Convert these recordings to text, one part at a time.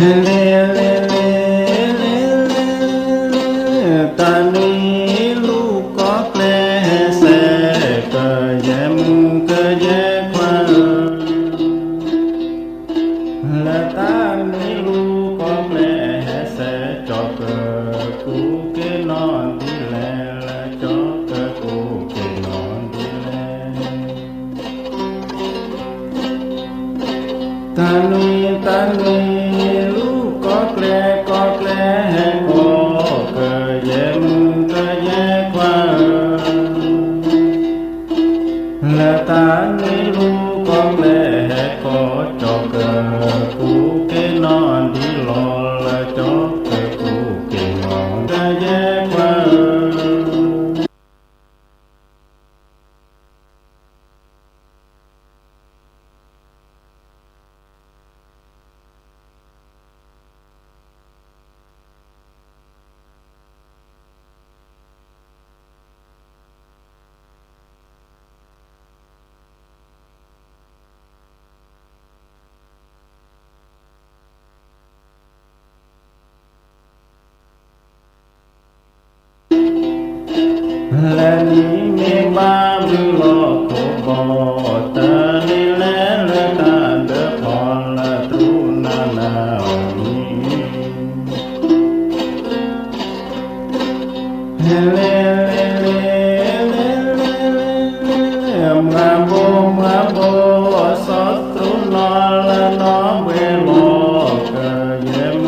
เลเลเลเลเลตานีลูกก็แกลแสก็แยมุงก็แยควันและตานีลูกก็แกลแสจอกก็กูเกนอนดีแลและจอกก็กูเกนอนดีแลตานีลูกก็แกลก็แกลก็เกยเย็มก็แยควันและตานีลูกก็แกลก็จอกเกกูเกนอนดีหลอและจอกเกกูเกนอนก็แยควัน และนี้มีบ้าบิโลกโบตาลิแลละตาเดพอละตรูนานามีเลเลเลเลเลมาโบสัตรูนอละนอเวโลกเยม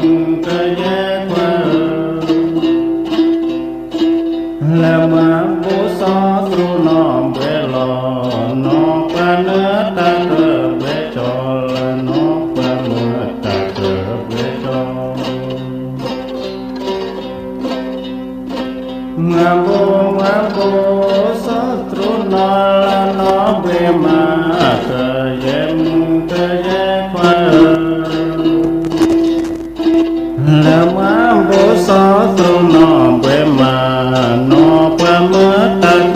กเยควัน และมาบุษตรูนอเวลอนอปะเนตะเกเวจอละนอปะเมตะเกเวจอมาบุสัตรูนอละนอเวมาเกเยมเกเยควันและมาบุสัตรูนอเวมานอปะเมตะเก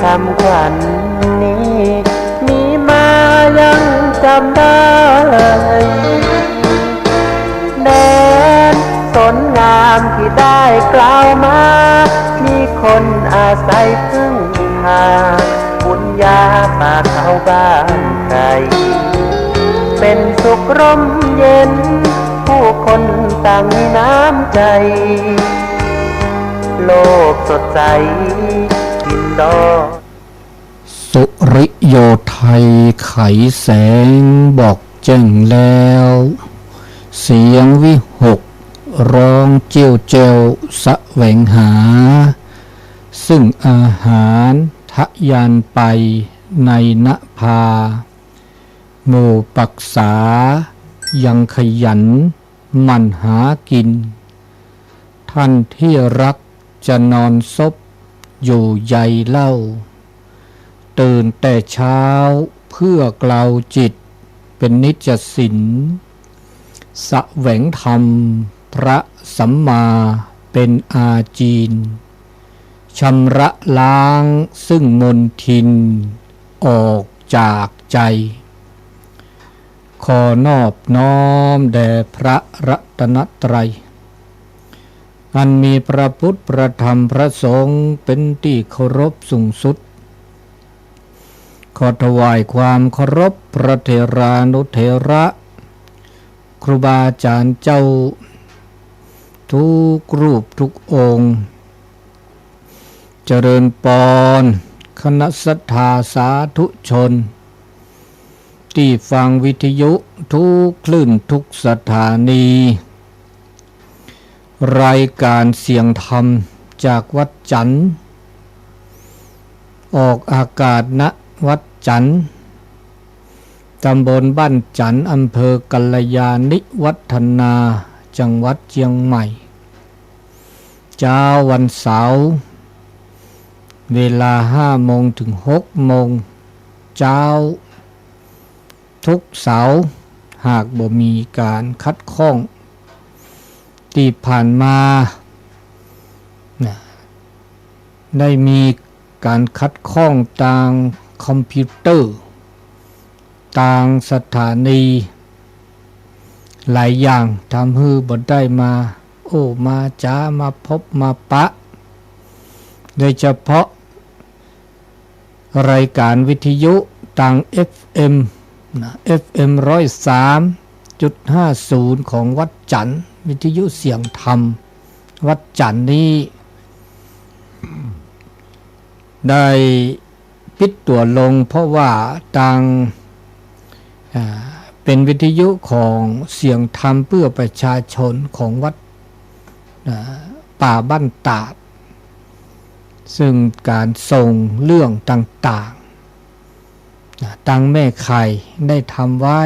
คำขวัญนี้มีมายังจำได้แดนสนงามที่ได้กล่าวมามีคนอาศัยพึ่งพาบุญญาป่าเขาบ้านใครเป็นสุขร่มเย็นผู้คนต่างมีน้ำใจโลกสดใสกินดอสุริโยไทยไขแสงบอกแจ้งแล้วเสียงวิหกร้องเจียวเจวแสวงหาซึ่งอาหารทะยานไปในนภาหมู่ปักษายังขยันมันหากินท่านที่รักจะนอนซบอยู่ใยเล่าตื่นแต่เช้าเพื่อกล่าวจิตเป็นนิจสินแสวงธรรมพระสัมมาเป็นอาจีนชำระล้างซึ่งมลทินออกจากใจขอนอบน้อมแด่พระรัตนตรัยอันมีพระพุทธพระธรรมพระสงฆ์เป็นที่เคารพสูงสุดขอถวายความเคารพพระเถรานุเถระครูบาอาจารย์เจ้าทุกรูปทุกองค์เจริญปอนคณะศรัทธาสาธุชนที่ฟังวิทยุทุกคลื่นทุกสถานีรายการเสียงธรรมจากวัดจันทร์ออกอากาศณวัดจันทร์ตำบลบ้านจันทร์อำเภอกัลยาณิวัฒนาจังหวัดเชียงใหม่เช้าวันเสาร์เวลา5 โมงถึง6 โมงเช้าทุกเสาร์หากบ่มีการคัดข้องที่ผ่านมาได้มีการคัดข้องทางคอมพิวเตอร์ทางสถานีหลายอย่างทำให้บ่ได้มามาจ้ามาพบมาปะโดยเฉพาะรายการวิทยุทาง FM FM 103.50 ของวัดจันทร์วิทยุเสียงธรรมวัดจันทร์นี้ได้ปิดตัวลงเพราะว่าทางเป็นวิทยุของเสียงธรรมเพื่อประชาชนของวัดป่าบ้านตาดซึ่งการส่งเรื่องต่างๆทางแม่ไข่ได้ทำไว้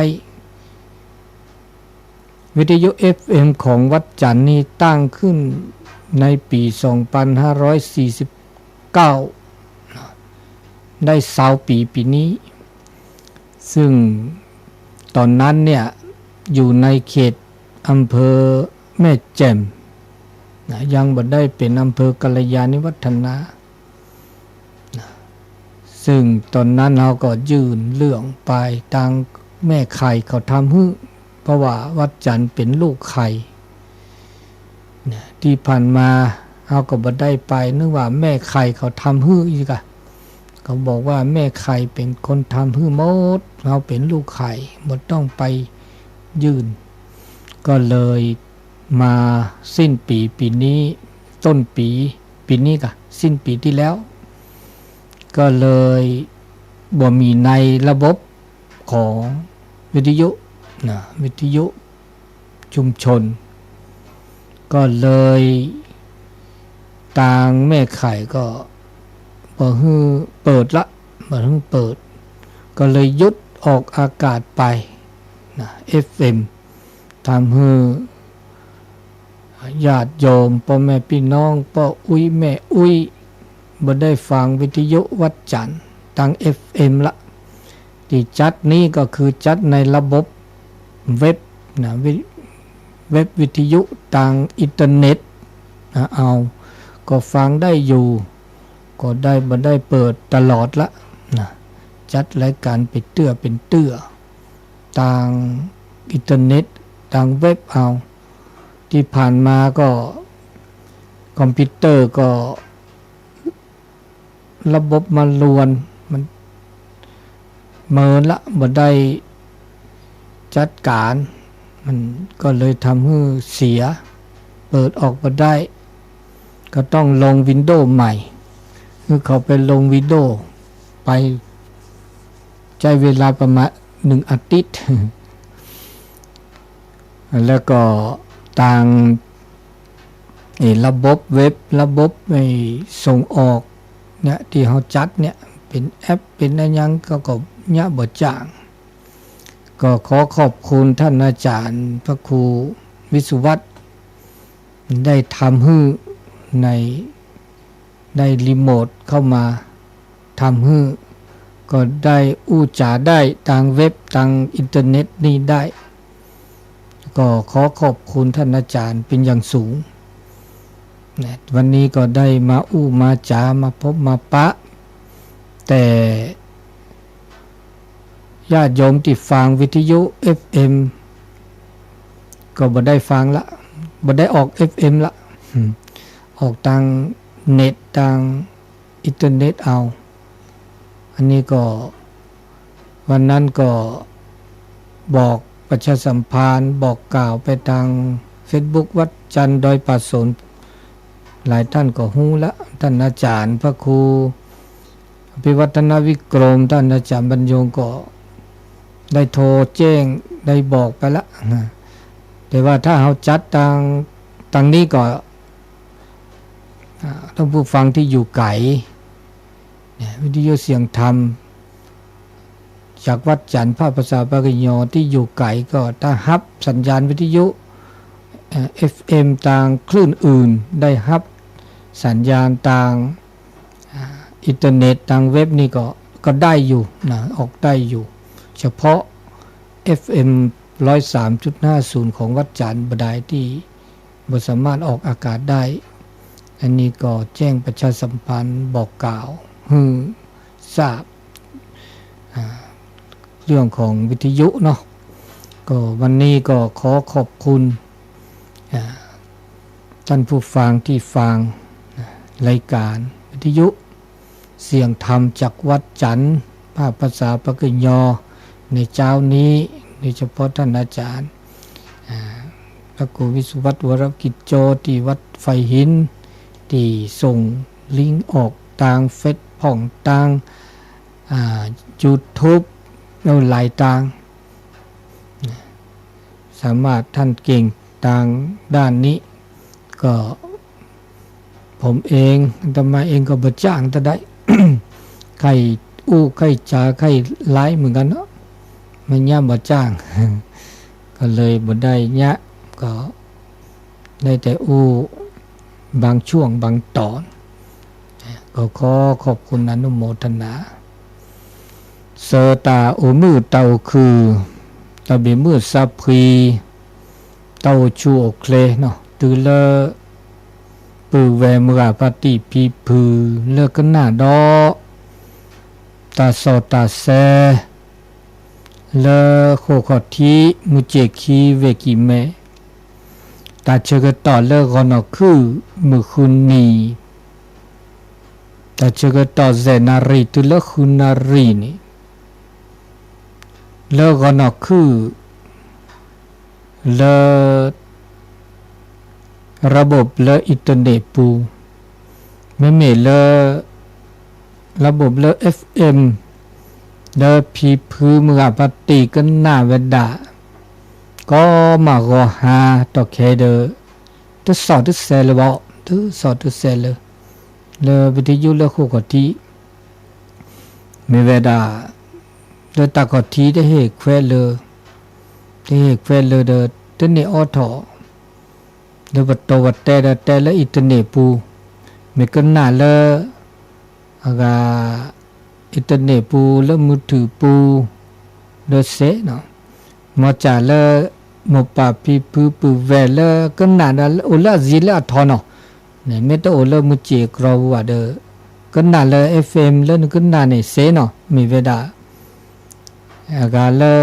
วิทยุ FM ของวัดจันทร์นี้ตั้งขึ้นในปี2549ได้20 ปีนี้ซึ่งตอนนั้นเนี่ยอยู่ในเขตอำเภอแม่แจ่มยังบ่ได้เป็นอำเภอกัลยาณิวัฒนาซึ่งตอนนั้นเราก็ยื่นเรื่องไปทางแม่ไข่เขาทำให้เพราะว่าวัดจันทร์เป็นลูกไข่ที่ผ่านมาเราก็บ่ได้ไปนึกว่าแม่ไข่เขาทำให้อีกอะเขาบอกว่าแม่ไข่เป็นคนทำให้หมดเราเป็นลูกไข่หมดต้องไปยื่นก็เลยมาสิ้นปีนี้ต้นปีนี้ก็สิ้นปีที่แล้วก็เลยบ่มีในระบบของวิทยุวิทยุชุมชนก็เลยทางแม่ไข่ก็บ่ฮื้อเปิดละบ่ฮื้อเปิดก็เลยยุดออกอากาศไปFM ทำให้ญาติโยมพ่อแม่พี่น้องพ่ออุ้ยแม่อุ้ยบ่ได้ฟังวิทยุวัดจันทร์ทาง FM ละที่จัดนี้ก็คือจัดในระบบเว็บเว็บวิทยุทางอินเทอร์เน็ตเอาก็ฟังได้อยู่ ก็ได้บ่ได้เปิดตลอดละนะจัดรายการไปเตื้อเป็นเตื้อทางอินเทอร์เน็ตทางเว็บเอาที่ผ่านมาก็คอมพิวเตอร์ก็ระบบมันลวนมันเมินละบ่ได้จัดการมันก็เลยทำให้เสียเปิดออกมาได้ก็ต้องลงวินโดว์ใหม่คือเขาไปลงวินโดว์ไปใช้เวลาประมาณ1 อาทิตย์แล้วก็ต่างระบบเว็บระบบส่งออกเนี่ยที่เขาจัดเนี่ยเป็นแอปเป็นอะไรยังก็เนี่ยบ่จ้างก็ขอขอบคุณท่านอาจารย์พระครูวิสุวัฒน์ได้ทำให้ได้รีโมทเข้ามาทำให้ก็ได้อู้จ๋าได้ทางเว็บทางอินเทอร์เน็ตนี่ได้ก็ขอขอบคุณท่านอาจารย์เป็นอย่างสูงวันนี้ก็ได้มาอู้มาจ๋ามาพบมาปะแต่ญาติโยมที่ฟังวิทยุ FM ก็บ่ได้ฟังละบ่ได้ออก FM ละออกทางเน็ตทางอินเทอร์เน็ตเอาอันนี้ก็วันนั้นก็บอกประชาสัมพันธ์บอกกล่าวไปทาง Facebook วัดจันทร์ดอยป่าสนหลายท่านก็ฮู้ละท่านอาจารย์พระครูอภิวัฒนวิกรมท่านอาจารย์บรรยงก็ได้โทรแจ้งได้บอกไปละแต่ว่าถ้าเราจัดทางนี้ก็ต้องผู้ฟังที่อยู่ไกลวิทยุเสียงธรรมจากวัดจันทร์พระประสาปกิญญที่อยู่ไกลก็ถ้าฮับสัญญาณวิทยุ FM ทางคลื่นอื่นได้ฮับสัญญาณทางอินเทอร์เน็ตทางเว็บนี่ก็ได้อยู่นะออกได้อยู่เฉพาะ FM 103.50 ของวัดจันทร์บ่ได้ที่บ่สามารถออกอากาศได้อันนี้ก็แจ้งประชาสัมพันธ์บอกกล่าวให้ทราบเรื่องของวิทยุเนาะก็วันนี้ก็ขอขอบคุณท่านผู้ฟังที่ฟังรายการวิทยุเสียงธรรมจากวัดจันทร์ภาคภาษาปกิญญในเจ้านี้โดยเฉพาะท่านอาจารย์พระครูวิสุวัฒน์วรกิจโจที่วัดไฟหินที่ส่งลิงก์ออกทางเฟซผ่องทางYouTube แล้วหลายทางสามารถท่านเก่งทางด้านนี้ก็ผมเองอาตมาเองก็บ่จ้างแต่ได้ ใครอู้ใครจาใครไลฟ์เหมือนกันเนาะมันย่ำบ่จ้าง ก็เลยบ่ได้ยะก็ได้แต่อู้บางช่วงบางตอนก็ขอขอบคุณอนุโมทนาเสตาโอมือเตาคือตะเบมือซาพรีเตาชูโอเคลเนาะตือเลปือแวมราปฏิพีพือเลิกกันหน้าดอตาสอตาแซเลโคขอทีมุเจคีเวกิเมตาเชกต่อเลิกกอนอคือมือคุณนีตาเชกต่อเซนารีตุเลิกคุณนารีนี่เลิกกอนอคือเลระบบเลอินเทอร์เน็ตปูไม่เมเลระบบเล FM เลพีพื้นมือปฏิกันหน้าเวดาก็มากอหาต่อเคเดอทุกสอดทุกเซลล์บอกทุกสอดทุกเซลล์เลวิทยุเลคู่กทีไม่เวดาเลตากทีได้เหตุแควเลได้เหตุแควเลเดอเทนเนออทอเลวัตโตวัตแต่และอินเทอร์เน็ตปูไม่กันหน้าเลอากาอินเทอร์เน็ตปูและมือถือปูเลเสเนาะมาจากเลมปาพีปูเวลกันหน้าโอลาจิลาทอเนาะเนี่ยไม่ต้องโอลามุเจกราวว่าเด ก็น่าเลย FM แล้วก็น่าเนี่ยเสเนาะมีเวลาก็เลย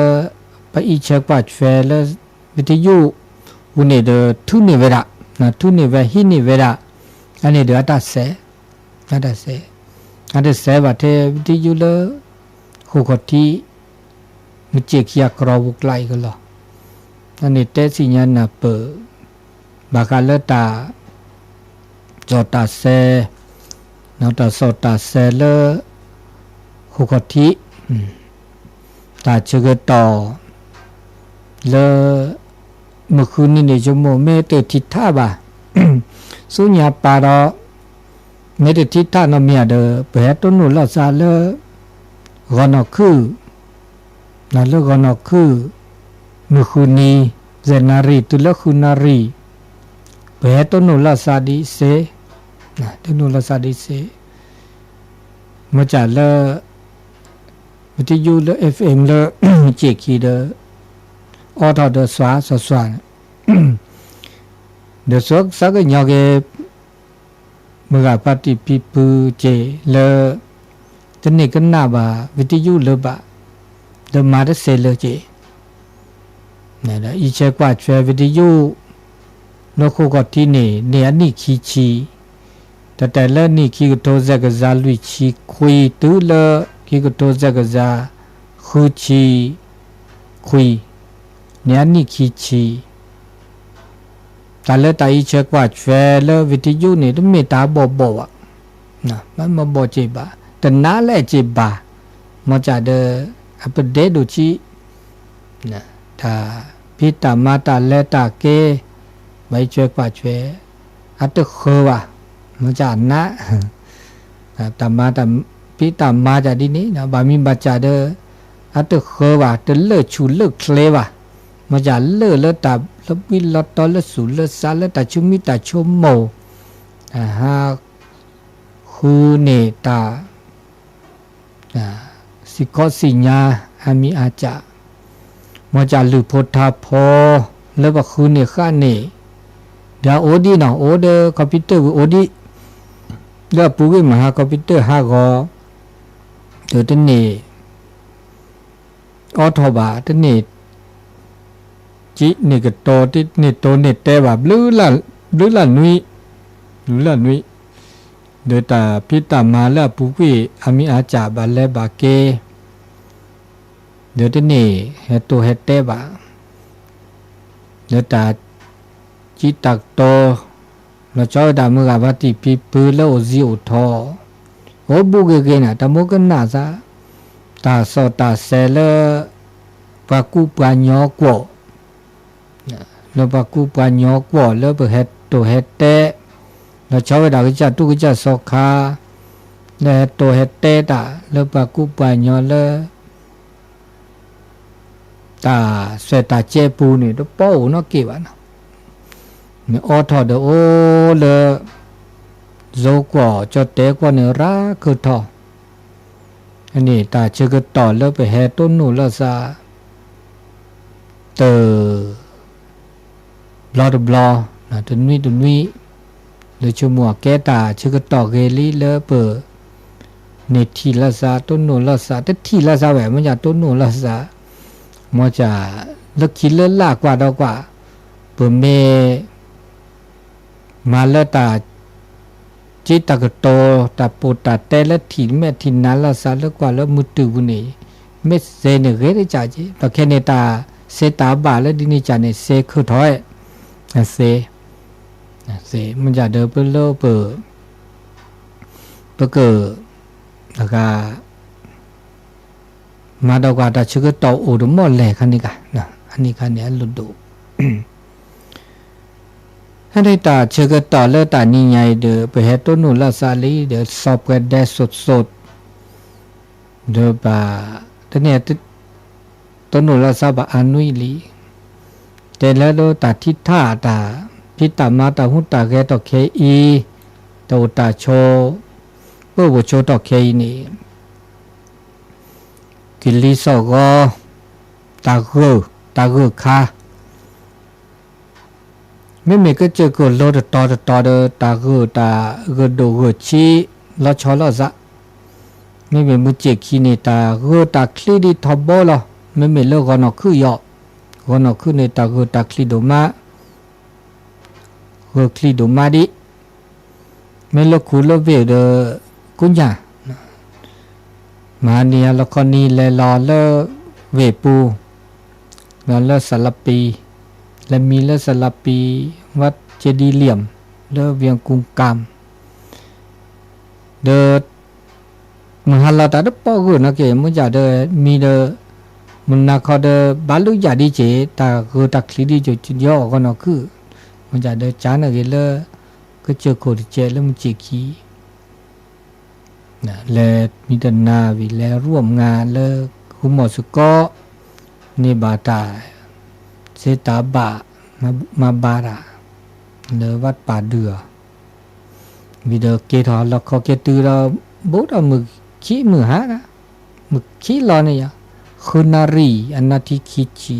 ไปอีเช็คว่าเฟลวิทยุวันนี้เดทุนนี่เวลานะทุนนี่เวหินี่เวลาอันนี้เดอัตเสว่าเทวิทยุเลยหูกที่มุเจกยากรอบุกไลก็หรออันนี้เตสิญาณเปิดบากาเลตาจอตาเซนาวตาสอตาเซเลหูกที่ตาเชกต่อเลเมื่อคืนนี้ในชั่วโมงเมตทิท่าบ่าสุญญาปารอเมตทิท่านอมีเดเปะต้นนุลซาเลกอนอคือนั่นเลกอนอคือเมื่อคืนนี้เจนารีตุลคุนารีเปะต้นนุลซาดิเซนะต้นนุลซาดิเซมาจากเลวิทยุเล FM เลเจกีเดออทอเดสวาสวาเดสวกสักยอกเมื่อปฏิปิปูเจเลตนี่ก็น่าบ่าวิทยุเลบะเดมาได้เซเลเจนี่แหละอีเชกว่าเชวิทยุนกก็ที่นี่เนี่ยนี่ขี้ชีแต่ละนี่ขี้ก็โตซะก็ซาลุชีคุยตูเลขี้ก็โตซะก็ซาคูชีคุยเนี่ยนี่ขี้ชีแต่ละตาอีเช็คว่าเฟลวิทยุนี่ต้องมีตาบ่อ่ะนะมันมาบ่เจ็บอ่ะแต่น่าแลเจ็บบ่ามาจากเดอัปเดตดูชีนะถ้าพิตามาตาเลตาเกไม่เช็คว่าเฟอัตเคว่ะมาจากนะตามาตาพิตามาจากที่นี่นะบามีมาจากเดอัตเคว่ะเดเลิกชูเลิกเคลว่ะมาจากเลิกตาแล้วมีลอตอลสูลซาลตาชุมิตาชมโมฮะคูเนตาสิกอสิญาอามีอาจามาจากลือโพธาพอแล้วว่าคูเนข้าเนเดี๋ยวโอดีเนาะโอเดอร์คอมพิวเตอร์โอดีเดี๋ยวปุ๊บมาหาคอมพิวเตอร์หากอเดี๋ยวตัวนี้ออโทบาตัวนี้จีนี่ก็โตที่นี่โตนี่แต่แบบลือละนุยเดี๋ยวแต่พิตามาแล้วปุ๊บอามีอาจาบาเลบาเกเดี๋ยวที่นี่เฮตัวเฮเตบาเดี๋ยวแต่จิตักโตเราชอบดามือกับวัติปีปืแล้วโอซิโอทอโอบุกเกนะแต่โมกันน่าซะตาสอตาเซเลปากุปานยอกวแล้วปากุปานยอกวแล้วไปเฮตัวเฮเตเราชอบดากิจตุกิจสคาแล้วตัวเฮเตตาแล้วปากุปานยอเลตาเสตาเจปูนี่ตัวป้อเนาะเกี่ยวนะมีออทอเดโอเลโจกว่าจอเตกว่าเนราคือทออันนี้ตาเชกต่อแล้วไปเฮต้นนูละซาเตบลอนะตุนวิเลยชั่วโมงแกตาเชกต่อเกลีเลเปเนทีละซาต้นนูละซาแต่ทีละซาแหวมันจะต้นนูละซามันจะลึกคิดเลิศลากว่าดอกว่าเปิเมมาเลตาจิตตกโตตาปูตาเตละถินแม่ถินนาละซาละกว่าแล้วมุตุกุนี่เมเซเนเกได้จ่าจิปะแค่เนตาเซตาบาแล้วดินี่จ่าเนี่ยเซคือถอยเซมันจะเดินเปโลเปเกอแล้วก็มาดอกว่าตาชึกโตโอดมอแลคันนี้กะนะอันนี้คันนี้ลุดดูให้ได้ตาเชกต่อเลือตานี่ไงเดอไปเฮต้นนูลาซาลีเดอสอบกันได้สดเดอบาตเนี่ยต้นนูลาซาบะอานุยลีแต่แล้วโดตาทิท่าตาพิตามาตาหุตาแกตอเคอีโตตาโชเพื่อโชตอเคนี่กิลิโซโกตากุคาไม่มีก็เจอก็โลดตอตากุตาก็ดูกุชี เราชอเราซะไม่เป็นมือเจคีเนตาเฮตาคลีดิทอบอลไม่เป็นเลิกกันอคือยอกันอคือเนตาเฮตาคลีโดมาเฮคลีโดมาดิไม่เลิกคูเลิกเวเดกุญญามาเนียละครนีเลลอเลเวปูแล้วเลสลับปีและมีเลสลับปีวัดเจดีเหลี่ยมเลเวียงกุงกามเดมหาลาตาเดปอกุนะเกมุจาเดมีเดมุนนาคอเดบาลุยาดิเจตาคือตาคลีดิจุจุยอก็นอคือมุจาเดจานะเกเลก็เจอโคดิเจเลมจิกีนะและมีดนาวิและร่วมงานและคุมอสุก็เนบาตาเซตาบะมาบาระเลวัดป่าเดือวิเดเกทอลก็เกตือเราบุตรมึกขี้มือหานะมึกขี้รอเนี่ยคุณนารีอนาทิคิจิ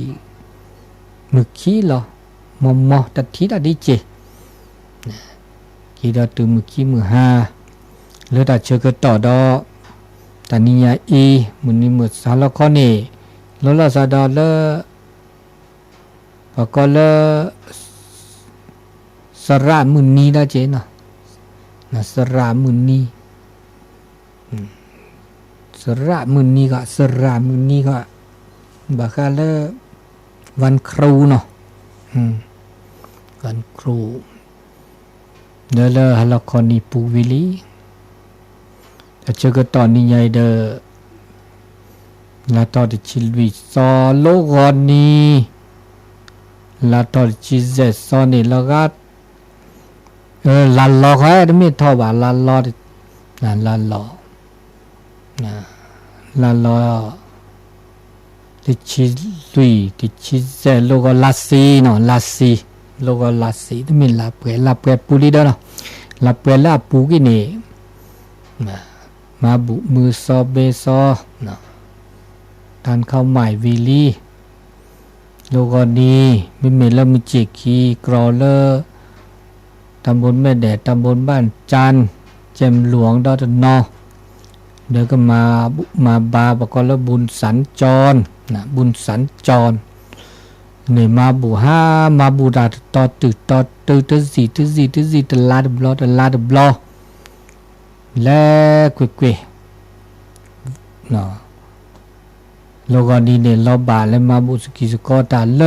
มึกขี้รอมอตัดทีดาดิเจกีดาตือมึกขี้มือหาเลือดเชื่อก็ต่อดอตานิยาอีมุนิมุสาลคอเนลลาซาดาเลปก็เลสระมุนีได้เจนะนะสระมุนีสระมุนีก็สระมุนีก็บากาเลวันครูเนาะวันครูเดลฮลคอนีปูวิลีแต่เจอก็ตอนนี้ใหญ่เดลาตอดชิลวิซอโลกอนีลาตอดชิเซซอนี่ละกัดลาลอเขาได้ไม่ทอบาลาลอนะลาลอนะลาลอติชิลุยติชิเซโลกอลาซีเนาะลาซีโลกอลาซีที่มีลาเปปูลีเด้อเนาะลาเปลาปูกินี่มาบุมือซอเบซอเนาะทานข้าวใหม่วิลีโลกอนีไม่มีแล้วมีเจกีกรอเลอร์ตำบลแม่แดดตำบลบ้านจันเจมหลวงดอตนอเดี๋ยวก็มาบาปกรบุญสัญจรนะบุญสัญจรเนี่ยมาบุห้ามาบุดาต่อตื่นสี่ตลาดบลอและเกวเนาะโลกอนีเนี่ยเราบาและมาบุสกิสกอตาเล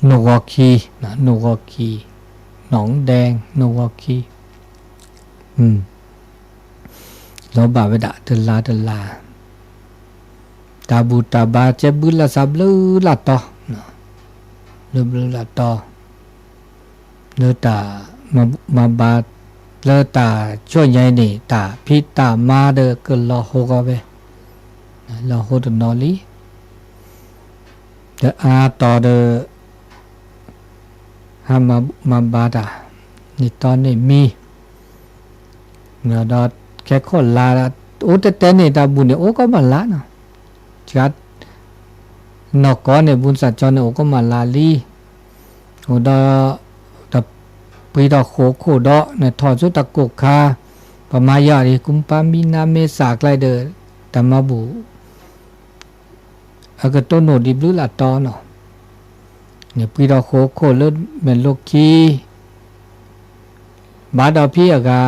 โนวอคีนะโนวอคีหนองแดงโนวอคีเราบาเวดาเดลาตาบูตาบาเจบุลาซับลือลาตอนะลือลาตอเลตามาบาเลตาช่วยใหญ่นี่ตาพิตามาเดกลอโฮกาเวลอโฮดนอลีเดอาตอเดฮามาบาดานี่ตอนนี้มีเงาดอดแค่คนลาโอ้แต่นี่ตาบุญเนี่ยโอ้ก็มาลาเนาะจัดนอกก้อนเนี่ยบุญสัจจรเนี่ยโอ้ก็มาลาลีโอ้ดอตะปีดอกโคดอเนี่ยถอดสุตะกกคาปมายาดิกุมปามีนาเมสากไลเดอตามาบุอากาโตโนดิบลุลาตอเนาะเนี่ยปีดอกโคเลิศเป็นโลกีบาดอพี่กา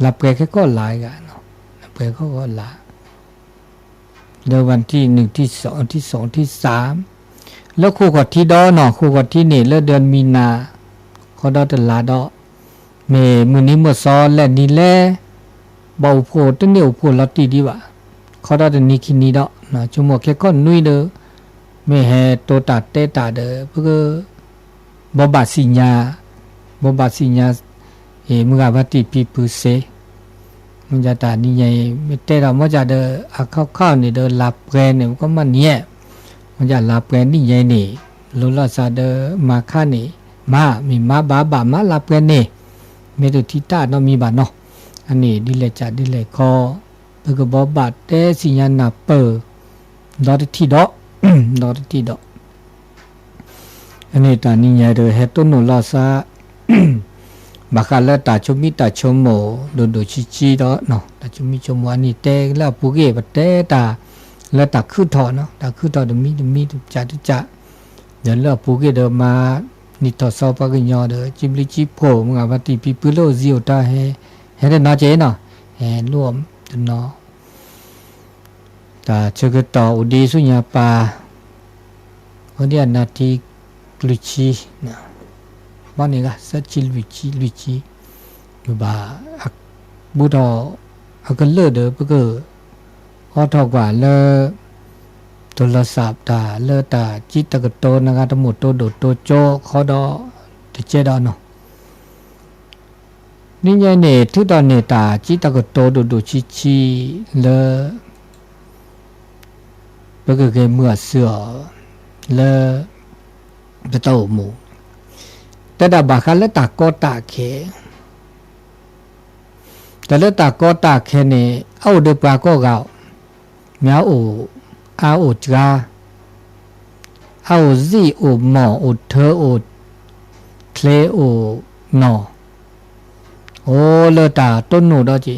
ลับแกแค่ก็หลายกันเนาะลับแกก็หลายเดือนวันที่1ที่2ที่2ที่3แล้วคู่กับที่ดอเนาะคู่กับที่นี่เดือนมีนาเขาดอตลาดอเมมื้อนี้มื้อซ้อนและนี่แลเบาโพตเนี่ยโพลอตติดีว่าเขาดอตนี่คินีดอนะจุมแค่ก็นุยเด้อไม่แห่โตตาเตตาเด้อเพื่อบาสิญญามึงอาวัติปีปุเสมึงจะตานี่ใหญ่ไม่เตเรามันจะเด้อเข้านี่เด้อลาแปรเนี่ยมันก็มันเนี่ยมันจะลาแปรนี่ใหญ่นี่โลลาซาเด้อมาค่านี่มีมาบามาลาแปรนี่เมตุทิตาเนาะมีบาเนาะอันนี้ดิเลจาดิเลคอเพื่อบอบาเตสิญญานาเปอดอที่ดอดอที่ดออันนี้ตานี่ใหญ่เด้อเฮตุโนลาซา บาคาเลตาชมิตาชมโมโดชิจิดอเนาะตาชมิชมวานี่เตแล้วปุเกบเตตาแล้วตาคือทอเนาะตาคือทอเดมีจะเดี๋ยวแล้วปุเกเดมานี่ทอซอปะกญอเดจิมลิจิโพมึงอ่ะว่าติปิปุโลซิโอตาเฮเดนาเจเนาะรวมตเนาะตาเชกตออุดีสุญญาปาวันนี้นาทีลุชีนะวันนี้ก็สัจจิลุชีบาอักบุตรอักเลิศเด้อเพื่อขอทอกว่าเลโทรศัพท์ตาเลตาจิตกโตนะครับทั้งหมดโตโดโตโจขอดอที่เจดอเนาะนี่ไงเนี่ยทุกตอนเนี่ยตาจิตกโตโดชีเลเพื่อเกเมื่อเสือเลจะโตหมูแต่ดาบาคันแล้วตากตาเคแต่แล้วตากตาเคเนี่ยเอาเดือบปลาก็เก่าเมียโออาโอจาเอาซีโอหมอโอเธอโอเคลโอนอโอเลตาต้นโนดอจี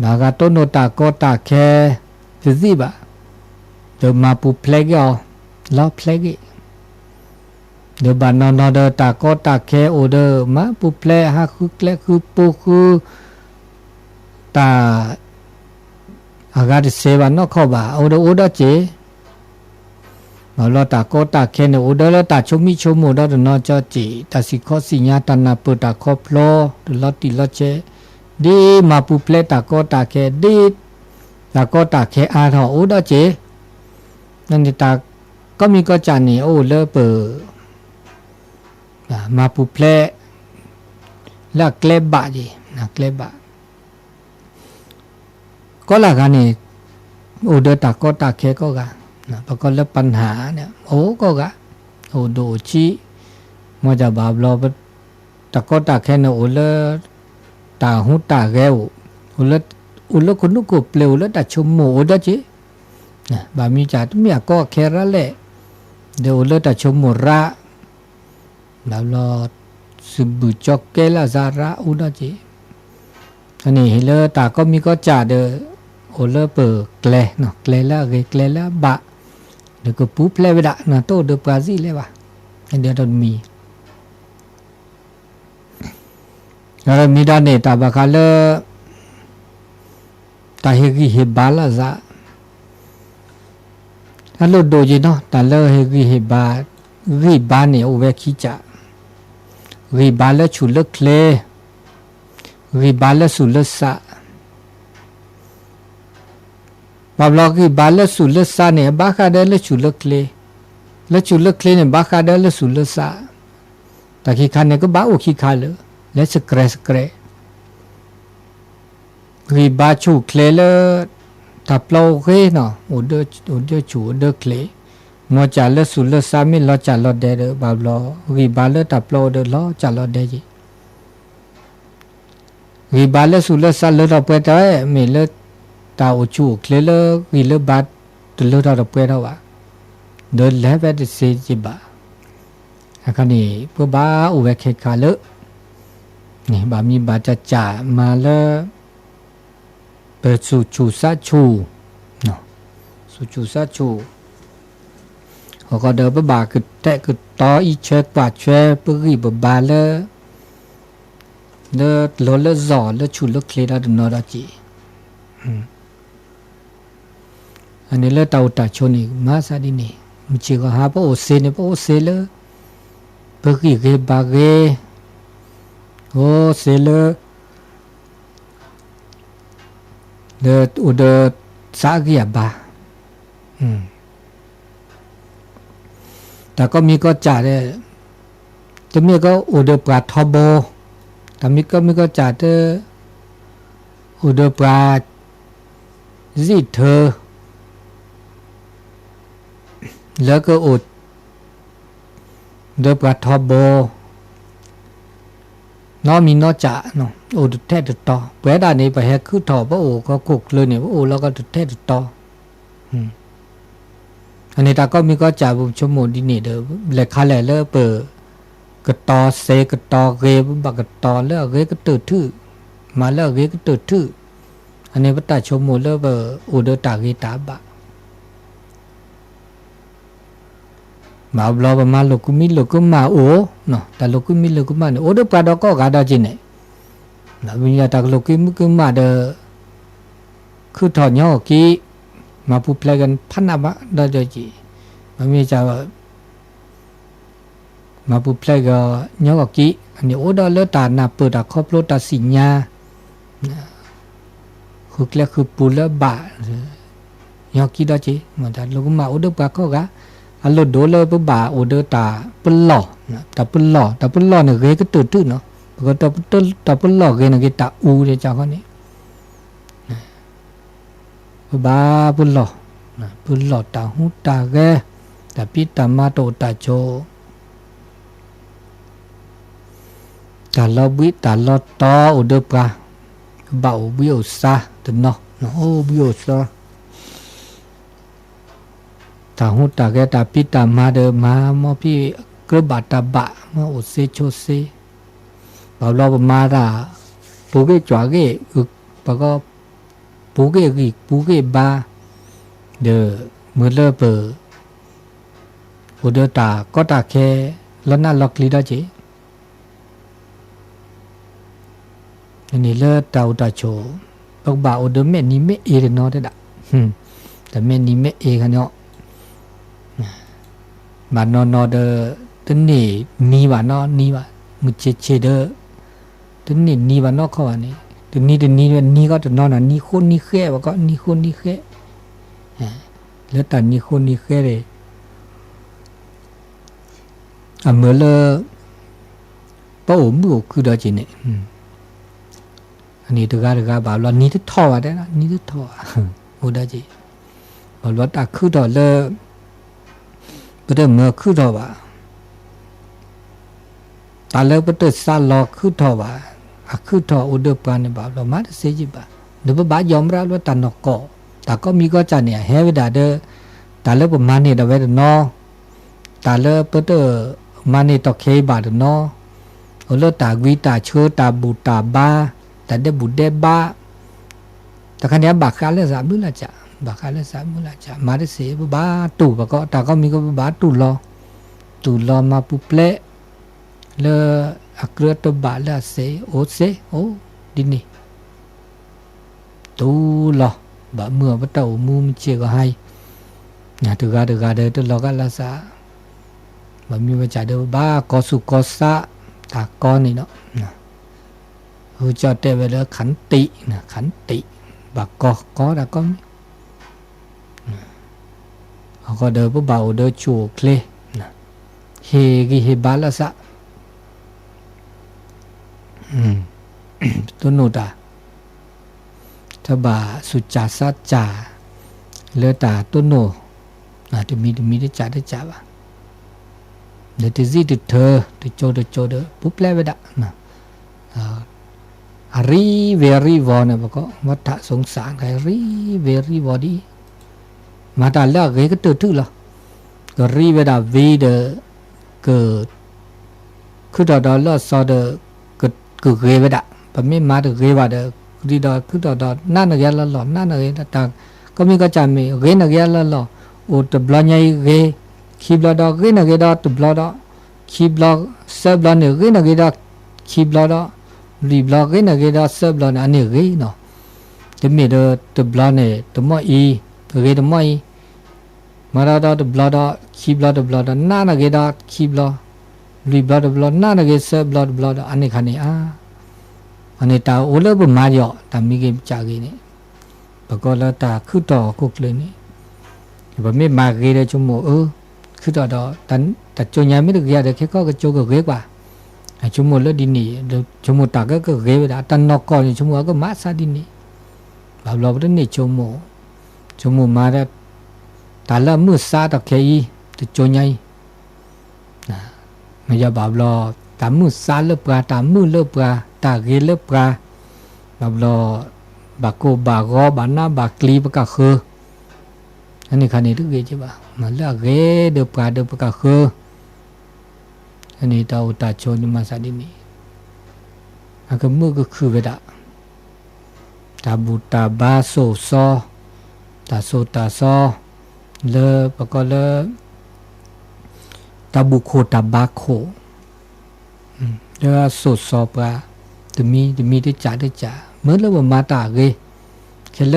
บากาต้นโนตากตาเคจะซีบะเดี๋ยวมาปูเพลกเอาล้อเพลกเดี๋ยวบ้านนอนเดอตากตาเคโอเดอมาปูเพลฮะคือเคลคือปูคือตาอากาศเสวันนอกเข้าบ่าโอเดอเจมาลอตากตาเคเนโอเดอแล้วตาชมิชมโมดอนอจอจีตาสิขอสิญาตนาเปตาคอพลอลอติลอเจดีมาปูเพลตากตาเคดีตากตาเคอาทอโอเดอเจนั่นตาก็มีก็จานี่โอเลเปมาปูเพลแล้วเคลบะจีนะเคลบะก็ละกันนี่โอเดตากตาเคก็กะนะปก็แล้วปัญหาเนี่ยโอ้ก็กะโอโดชิมอจะบาบลอตากตาเคเนี่ยโอเลตาหูตาแก้วโอเลคนนุกเปลวแล้วตาชมโมโอเดจินะบามีจ่าตุมีก็เคระแหละเดี๋ยวเลตาชมโมระแล้วรอสุบุจอกเกลาซาระอุดจิอันนี้เลตาก็มีก็จ่าเดอโอเลเปอเกลเนาะเกลละบะเดี๋ยวก็ปุ๊บเลวดะนะโตเดปราซิเลวะอันเดียวต้องมีแล้วมีดานเนตาบะคาเลตาเฮกิเฮบาลาซาถ้าเราดูจีเนาะตาเลเฮกิเฮบาริบาเนี่ยโอเวคิจาริบาเลชุลเคลริบาเลสุลสะบาบลอกิบาเลสุลสะเนี่ยบาคาเดเลชุลเคลและชุลเคลเนี่ยบาคาเดเลสุลสะตะกี้คันเนี่ยก็บาโอคิคาเลและสเกรริบาชูเคลเลตับโลเกเนาะโอเดชูโอเดเคลมอจาเลสุลสามิลอจาลอเดบาบลอริบาเลตับโลเดลอจาลอเดจิริบาเลสุลสาเลดอเปตาเมเลตาโอชูเคลเลริเลบาตเลดอเปตาวะเดเลเวดเซจิบาอาคันนี้ปบาอุเวเคคาเลนี่บามีบาจะจามาเลเปสุชูซาชูเนาะสุชูซาชูเขาก็เดินไปบาคือแตะคือต่ออีเชกว่าเชปรีบบาเลเดโลเลจอเลชูเลเคลดาดนอดาจีอันนี้เลตาอุตาชนีมาซาดินีมิชิก็หาปโอเซเนปโอเซเลปรีเกบาเกโอเซเลเดอุเดสากิยาบาแต่ก็มีก็จ่าได้แต่มีก็อุเดปราทบแต่มีก็จ่าได้อุเดปราซิเธอแล้วก็อุดเดปราทบน้อมีน้อจ่าเนาะอุดแท้ดุต่อเวลานี้ไปแหกคือถอพระโอก็กุกเลยเนี่ยพระโอแล้วก็ดุแท้ดุต่ออันนี้ตาก็มีก็จ่าบุชโมดินี่เด้อเลขาแลเลเปอ กตอเซกตอเกบักกตอเลือกเกก็ตื่นทื่อมาเลือกเกก็ตื่นทื่ออันนี้พระตาชมโมเลือกเบอร์อุดตาเกตาบะมาบลอประมาณลูกมิลูกมาโอเนาะแต่ลูกมิลูกมาเนี่ยโอเดปลาดอกก็กาดาจินเนี่ยนะวิญญาตากลูกมิกมาเดคือถอดย่อกี้มาพูดเพลกันพันนับดาจีมันมีจะมาพูดเพลกันย่อกี้อันนี้โอดาเลือตาหน้าเปิดตาครอบโลตาสิญญาคือเรียกคือปูเลบะย่อกี้ดาจีมันจะลูกมาโอเดปลาก็กาอันลดโดเลยปุ๊บบาโอเดตาปุ่นหล่อนะตาปุ่นหล่อเนี่ยเกก็ตื่นเนาะเพราะตาปุ่นหล่อเกเนี่ยเกตาอูเดจ้าคนนี้บาปุ่นหล่อตาหูตาเกตาปิตามาโตตาโจตาลอบิตาลอตอโอเดปลาบ่าวบิโอซาตเนาะโอ้บิโอซาตาหูตาแกตาปิตามาเดมามอพี่กระบาตาบะมาโอเซโชเซบ่าวเรามาดาปูเกจ่าเกอึกปะก็ปูเกกิปูเกบาเดมือเลเปอโอเดตาก็ตาแค่แล้วน่าล็อกลีดาเจอันนี้เลตาอุตาโชปกบ่าโอเดเมนี่เมเอเรนอเดดะแต่เมนี่เมเอกันเนาะมานอนเดตนี่นีวานอนีวามุเชเดตนี่นีวานอเขาว่านี่ตนี่นี่ก็ตนอนนี่คนนี่แค่ว่าก็นี่คนนี่แค่แล้วแต่นี่คนนี่แค่เลยเมื่อเลยป้าโอมือคือเดจิเนี่ยอันนี้ตัวกาบ่าวเรานี่ที่ท่อได้นะนี่ที่ท่อโอ้ได้จีบ่าวเราตาคือดอเลยประเดี๋ยวเมื่อคือดอว่าตาเลิกประเดี๋ยวซาลอคือดอว่าคือดออุดปานเนี่ยบ่าวเรามาเสียจีบ่าเดี๋ยวบ่าวยอมรับว่าตานอกก็ตาก็มีก็จะเนี่ยเฮวิดาเดตาเลิกประมาณนี้เดเวดนอตาเลิกประเดี๋ยวมานี่ตอเคบาดนอโอเลตาวีตาเชื่อตาบูตาบ้าแต่เดบุเดบ้าแต่คันนี้บาคาเลสามือละจ้ะบาคาเลสามือละจ้ะมาได้เสียบ้าตู่ปะก็ตาก็มีก็บ้าตู่รอมาปุเปลเลอักเรตบาเลเสโอดินี่ตู่รอบะเมื่อปะเต่ามูมเจก็ให้นะตึกาเดตลอกันละซาบะมีว่าจ่าเดบ้ากอสุกอซาตากอนนี่เนาะคือจะเตเวลขันตินะขันติบักก็ดาก็เขาก็เดินปุ๊บเบาเดินจูเคลนะเฮกิเฮบาลาสะตัวโนดาถ้าบาสุจาสัจจาเลตาตัวโนจะมีได้จ่าบ้าเดี๋ยวที่ที่เธอที่โจเดปุ๊บแล้วไปด่านะรีเวรีวอเนี่ยบอกว่าวัฏสงสารใครรีเวรีวอดีมาตาเลิกเกก็ตื่นหรอก็รีเวดาวีเดเกิดคือดอเลิกซอเดก็เกเวดาปะไม่มาเดเกวาเดดีดอคือดอนั่นเกละหล่อนั่นเกต่างก็มีก็จำมีเกนเกละหล่อโอตบลอนยัยเกคีบลอดเกนเกดอตบลอดคีบลอเซบลอนเกนเกดอคีบลอดรีบลอเกนเกดอเซบลอนอันนี้เกเนาะแต่มีเดตบลอนเนี่ยตมอีเกตมอีมาราดตบลอดคีบลอตบลอดนั่นเกดอคีบลอรีบลอตบลอดนั่นเกเซบลอตบลอดอันนี้คันนี้อันนี้ตาโอเลบมาเยอะตามีเกมจากนี่ปะก็แล้วตาคือต่อกุกเลยนี่แบบไม่มาเกได้ชั่วโมงคือต่อแต่โจยไม่ได้เกยแต่แค่ก็โจก็เกกว่าชั่วโมงแล้วดินนี่ชั่วโมงตาก็เกยไปได้ตันนอกก่อนชั่วโมงก็มาซาดินนี่แบบเราเป็นนี่ชั่วโมงมาแล้วตาละมือซาตะแค่อีแต่โจยไม่จะแบบเราตามือซาเลิบกาตามือเลิบกาตาเกเลิบกาแบบเราบากโกบากอบ้านน้าบากกลีบากคืออันนี้คันนี้ทุกเกใช่ปะมันเลือกเกเดือบกาคือ อันนี้ตาอุตาโชนิมาสาดินีอาก็มือก็คือเวดาตาบุตาบาโซซอตาโซตาซอเลปก็เลตาบุโคตาบาโคเดี๋ยวโซซอปลาจะมีได้จ่าเมื่อแล้วมาตาเกเคเล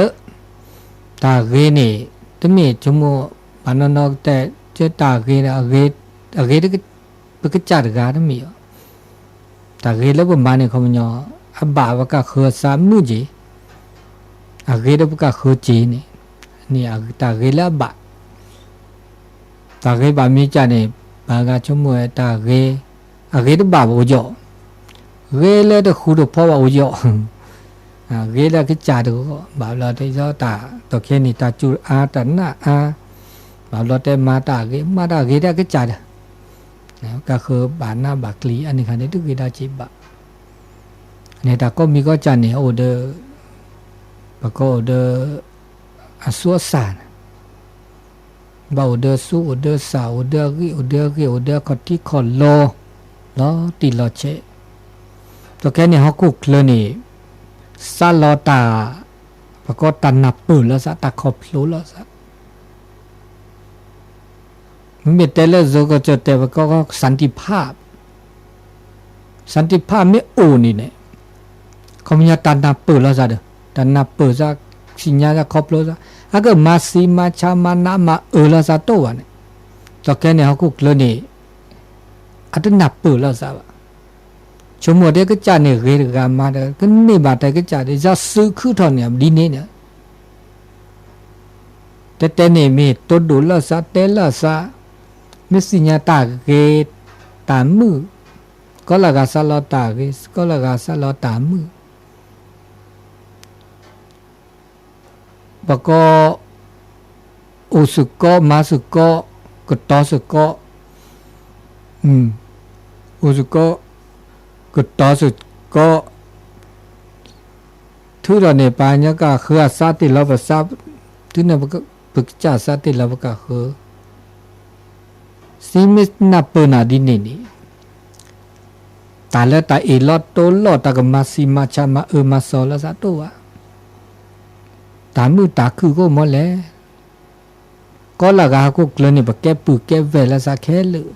ตาเกนี่จะมีชั่วโมงปานนอกแต่เจตาเกนะเกได้ก็จ่าดกาได้มีตาเกแล้วมาเนี่ยเขามันยออับบาวก็คือสามมือจีอาเกได้ก็คือจีนี่ตาเกแล้วบตาเกบามีจ่าเนี่ยบางชั่วโมงตาเกอาเกได้บาโอจ่อเกแล้วได้คู่ดูพ่อว่าโอจ่อเกแล้วก็จ่าดูก็บาเราได้ยอตาตัวแค่นี้ตาจูอาตันน่ะบาเราได้มาตาเกได้ก็จ่าก็คือบาหน้าบากลีอันนี้ค่ะนี่ทุกกีดาจิบะเนี่ยแต่ก็มีก็จันเนี่ยโอเดอร์ปะก็โอเดอร์อาสัวสานบ่าโอเดอร์สู้โอเดอร์สาวโอเดอร์กีโอเดอร์คอที่คอโลเนาะตีโลเชตัวแค่เนี่ยเขาคุกเลยนี่ซาลอตาปะก็ตันนับปืนแล้วซะตาขอบรู้แล้วซะมีแต่ละโซก็จะแต่ว่าก็สันติภาพไม่โอนี่เนี่ยเขามีตันนับปืนแล้วซะเด้อตันนับปืนซะสิญญาจะขอบรู้ซะอาก็มาซีมาชามานามาแล้วซะโตวะเนี่ยตัวแค่เนี่ยเขาคุกเลยนี่อันนับปืนแล้วซะชั่วโมงเดียวก็จ่าเนี่ยเรื่องการมาเด้อก็ไม่บาดแต่ก็จ่าได้จะซื้อคือเท่าเนี่ยดีเนี่ยแต่เนี่ยมีตัวดูแล้วซะเตแล้วซะมิสิญาตาเกตามมือก็ละกาซาลอตาเกก็ละกาซาลอตามมือปะก็อุสุก็มาสุก็กตอสุก็อุสุก็กตอสุก็ทุเราเนี่ยปานยก็คือซาติลภาษาทุเนี่ยก็ปึกจ่าซาติลภก็คือซีมิสนาเปนาดินีนี่ตาละตาเอลอตโตลอตากมาซีมาชามามาโซละซะตัวตามือตาคือก็หมดแล้วก็ละกาก็กลนี่บแกปึกแกเวละซะแค่เลย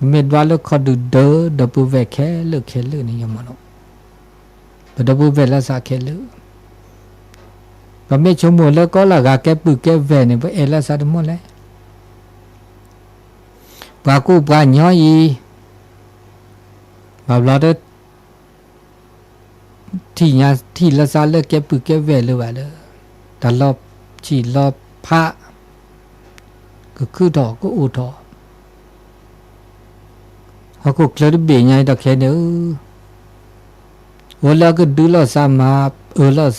เม็ดว่าแล้วเขาดูเดปูเวแค่เลยแค่เลยนี่ยังมันเดปูเวละซะแค่เลยบะเมชมแล้วก็ละกาแกปึกแกเวนี่บเอละซะหมดแล้วปากูปาญอยบาบลอดที่ละซาเลเก็บปึกเก็บเวเลยว่าเลยแต่รอบฉีรอบพระก็คือดอกก็อูดอกเขาก็เคลื่อนเบี่ยงไงดอกแค่เนื้อวันแล้วก็ดูแล้วซามาแล้ว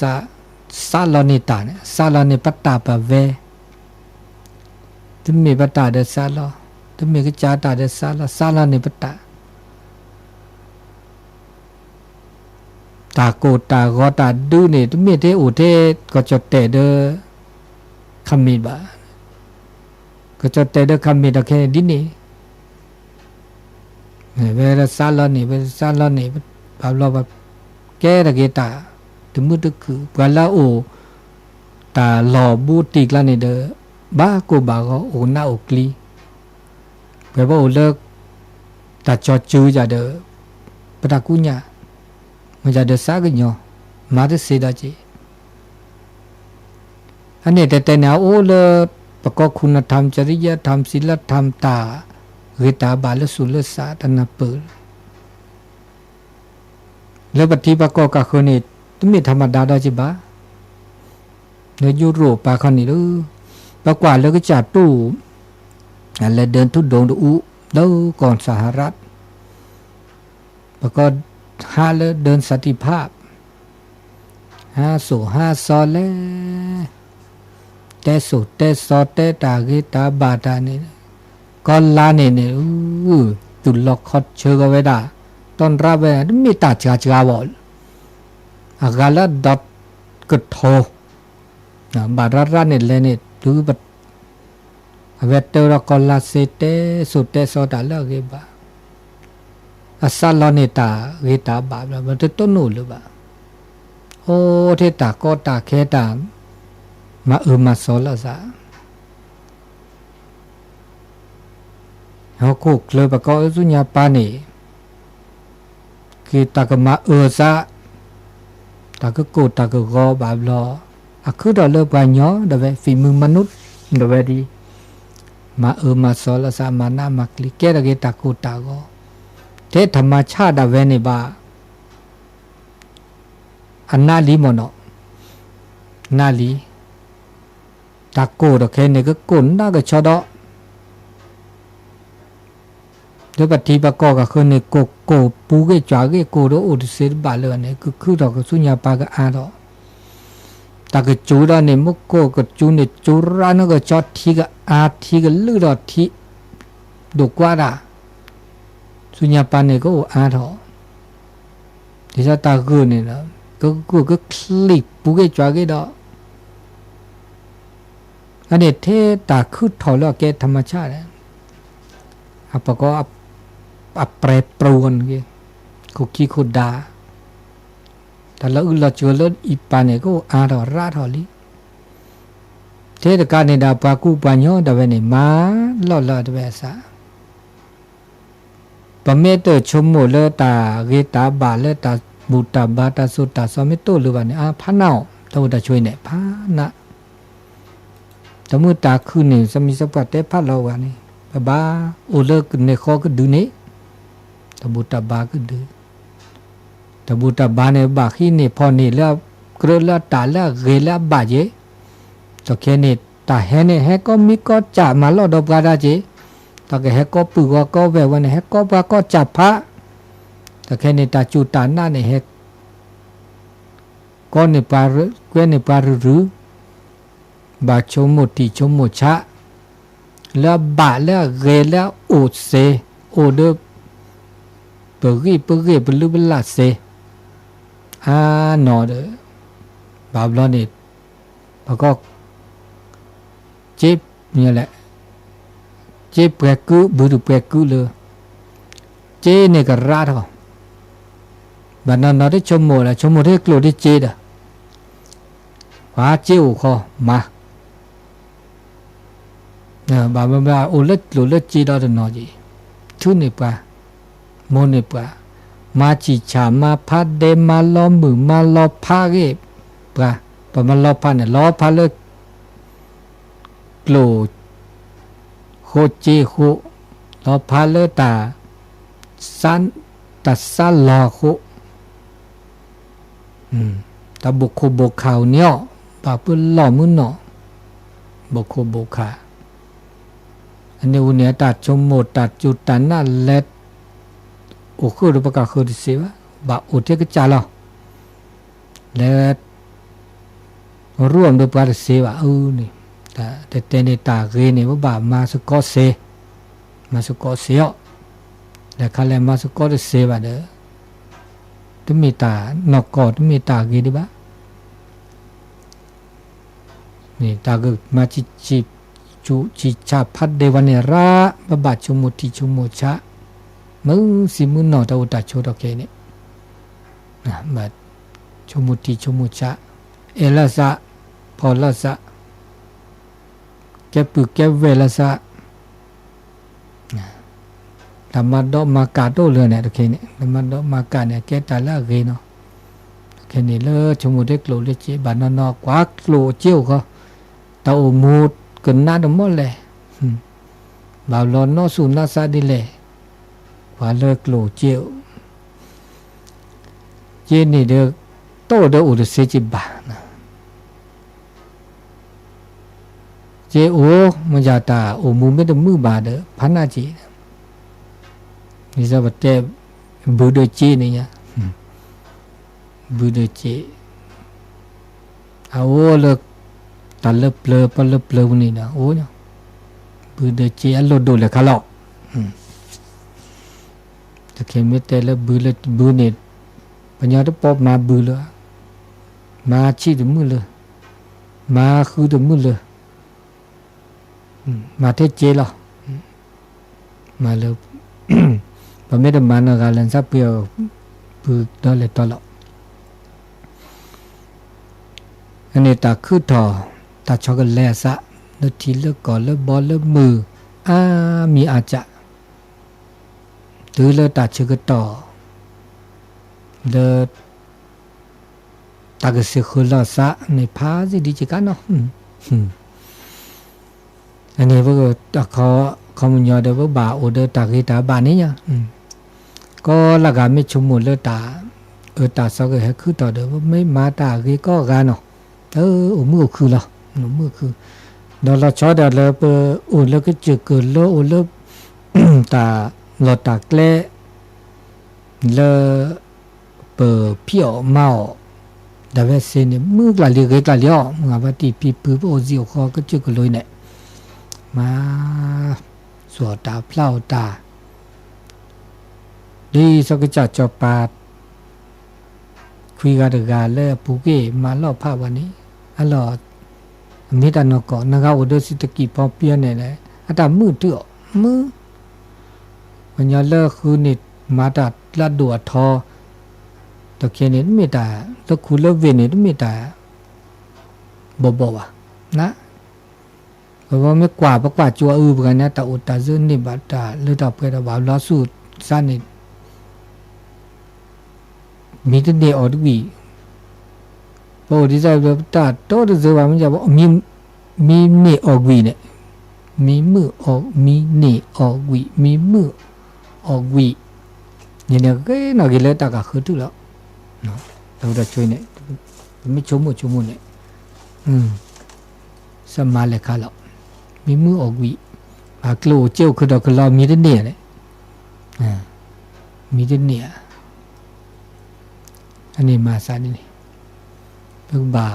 ซาลอนิตาเนี่ยซาลอนิปัตตาปะเวที่มีปัตตาเดซาลอถ้ามีก็จ่าตาเดซาลาในปตาตาโกตากอตาดูนี่ถ้ามีเทอุเทก็จะเตเดคำมีบาก็จะเตเดคำมีตะแค่ดินี่เวลาซาลานี่บาลอแบบแก่ตะเกตาถึงมือตึกคือเวลาโอตาหล่อบูติกลานี่เดบ้ากูบาก็โอหน้าอกลีเพื่อว่าเลิกแต่จอจูจะเดอปตากุญญามันจะเดอสากันยอมาได้เสียดายจีอันนี้แต่เนี่ยโอ้เลิกประกอบคุณธรรมจริยธรรมศีลธรรมตาเวตาบาลสุลสาตนาเปิดแล้วปฏิบัติประกอบกับคนนี้ต้องมีธรรมดาได้จีบ้าในยุโรปปาคนนี้ดูประกอบแล้วก็จัดตู้อะไรเดินทุดงดูแล้วก่อนสหรัฐแล้วก็5เลยเดินสันติภาพ5สู่5ซอเลยแต่สู่แต่ซอแต่ตาเกตาบาตานี่ก็ลาเนี่ยตุลล็อกคอดเชื่อก็ไว้ได้ตอนรับไว้มีตาจ้าบอลอากาศดอทกึดโทบาดรัดเนี่ยเลยเนี่ยดูแบบ เวทเตอร์กอลาเซเตสุเตโซตาเลเกบาอาซาลอเนตาเกตาบาบละมันต้นนู่นหรือเปล่าโอ้เทตาก็ตาแค่ตามามาโซละซะเขาคุกเลยปะก็สุญญาปานี่คือตากมาซะตากกูตากกอบาบลออะคือดอเลปะญอดะเวฝีมือมนุษย์ดะเวดีมามาโซละซะมานามักลิแกตะเกตากูตาก็เทธรรมชาติดะเวนี่บาอันนาลีมโนนาลีตาโกดอกแค่นี่ก็กุนน่าก็ชอดอเดี๋ยวปฏิบัติก็คือเนี่ยโกปูเกจ่าเกโกโดอุดเสบาเลยเนี่ยคือดอกสุญญาปากอาดอตาก็จูดเนี่ยมุกโกก็จูเนี่ยจูรานะก็จอดทีก็อาทีก็ลือดอทีดุกว่าดาสุญญาปาเนี่ยก็อาดอที่จะตากูเนี่ยนะก็คลิปปูเกจ่าเกดออันนี้เทตาคือถอดแล้วแกธรรมชาติอะปะก็อับแปรปรวนเกคุกกี้คุดาแต่ละเราเจอแล้วอีปานเนี่ยก็อาดอราทอลีเทตการเนี่ยดาปากูปัญญาดาเวเนี่ยมาล่อดาเวสาปะเมตชมโมเลตาเกตาบาเลตาบูตาบาตาสุตาสมิโตหรือว่าเนี่ยพะเนาตัวตาช่วยเนี่ยพะนะตะมือตาคืนนี่สมิสัพพะเตพะเราวานี่บาโอเลิกในคอก็ดูนี่ตะบูตาบาก็ดูตะบูตาบาเนี่ยบาขี้นี่พอนี่แล้วกระละตาแล้วเกละบาเจตะแค่นี่ตาแฮเนี่ยแฮก็มีก็จ่ามาลอดบกาดาเจตะแกแฮก็ปือก็แววันเนี่ยแฮก็บาก็จับพระตะแค่นี่ตาจูตาหน้าเนี่ยแฮก็เนี่ยปาร์เกเนี่ยปาร์รือบาชมโมติชมโมชะแล้วบาแล้วเกแล้วโอเซโอเดเปรีเปลือบลาเซนอเดบาบลอนี่แล้วก็เจ็บเนี่ยแหละเจ็บแปรกุบุรุแปรกุเลยเจเนี่ยก็ราดเขาบานนอได้ชมโมละชมโมได้กลัวได้เจดว่าเจ้าเขามาบาโอเล็ดโลเล็ดจีดอดนอจีทุนิปะโมนิปะมาจิชามาพัดเดมาล้อมือมาล้อพาเก็บปะปะมาล้อพาเนี่ยล้อพาเลิกโลโคจีโคล้อพาเลิกตาสันตัดสันลอโคตาบุกโคบกข่าวเนี่ยปะเพื่อล้อมือเนาะบุกโคบกข่าอันนี้วันนี้ตัดชมโมตัดจุดตันนั่นเล็ดโอ้คือรูปการคือดิสิวะบาอุเทกจ่าเราเล็ดร่วมรูปการดิสิวะนี่แต่เตนิตาเกนี่ว่าบามาสกอเซมาสกอเสียแล้วเขาเลยมาสกอดิสิวะเด้อตุมีตานอกกอตุมีตาเกดิบะนี่ตาก็มาจิจูจิชาพัดเดวันเนระบาชมุติชมุชะมึงสิมุนนอตาอุตาโชดอกเกเนี่ยบาชมุติชมุชะเอลาสะพอลาสะแกปุแกเวลาสะธรรมะดอกมากาโตเลยเนี่ยโอเคเนี่ยธรรมะดอกมากาเนี่ยแกตาละเกเนาะโอเคเนี่ยเลชมุติโกลเลเจบานนอกว่าโกลเจียวก็ตาอมูดกันน่าดมอเลยบาลอนนอสุนาซาดิเลยว่าเลิกโลเจียวเจนี่เดโตเดอุดเสจิบานะเจโอมันจะตาโอมูไม่ได้มือบาเดพันนาจีนี่จะบัดเจ็บบูเดเจนี่เนี่ยบูเดเจเอาเลิกตาเล็บเลอปลเล็บเลอวันนี้นะโอ้ยบูเดเจอลโดเลยข้าหลอกแต่เข็มไม่แต่ละบูเลยบูเนี่ยปัญญาต้องปอบมาบูเลยมาชี้ถึงมือเลยมาคือถึงมือเลย มาเทเจหรอมาเลยพอไม่ได้มานะการเล่นซับเปียวปืนตอเลยตอละอันนี้ตาคือต่อตาชอกแลซะเลือทีเลือกก่อนเลือกบอลเลือกมือมีอาจจะหรือเลือกตาเชื่อต่อเลือกตากเสียคือละซะในพาสิดีจิกันเนาะอันนี้พวกตาเขามันยอดเดว่าบาโอเดตากีตาบานี้เนี่ยก็ละกันไม่ชุมมุนเลือกตาตาสก็ให้คือต่อเดว่าไม่มาตากีก็กันเนาะมือคือละมือคือเราชอบเดี๋ยวเราไปแล้วก็จะเกิดแล้วตาเราตาแกล้แล้วเปิดเพี้ยวเมาแต่ว่าเส้นเนี่ยมือกลาเลียกลาเลียมึงว่าที่ปีปื้อโอซิโอคอก็จะกันเลยเนี่ยมาสวดตาเปล่าตาดีสักจะจบปาดคุยกันเรื่องแล้วปูเก้มาเล่าภาพวันนี้อันหลอดมิตรนกก่อนนะครับอุดรสิตกิพอเพียนเนี่ยอาตามือเตื้อมือวันยาเลิกคือนิดมาตัดละดัวทอตะเคียนนี่ไม่ตาตะคูเลิกเวนี่ไม่ตาบ่วะนะเพราะว่าไม่กว่าจัวเหมือนกันนะแต่อุตาเจนี่บัดตาหรือต่อไปเราบ่าวล้อสูตรสั้นนี่มีแต่เดียวออกดีพอดีใจแบบตาโตจะเจอว่ามันจะบอกมีเนออกวีเนี่ยมีมือออกมีเนออกวีมีมือออกวีเนี่ยก็น่ากินเลยตาก็คือถูกแล้วเนาะเราจะช่วยเนี่ยไม่ชมมุเนี่ยสมาเลยค่ะแล้วมีมือออกวีปากโลเจ้าคือดอกเรามีแต่เนเนี่ยมีแต่เนอันนี้มาซะนี่เพิ่งบ่า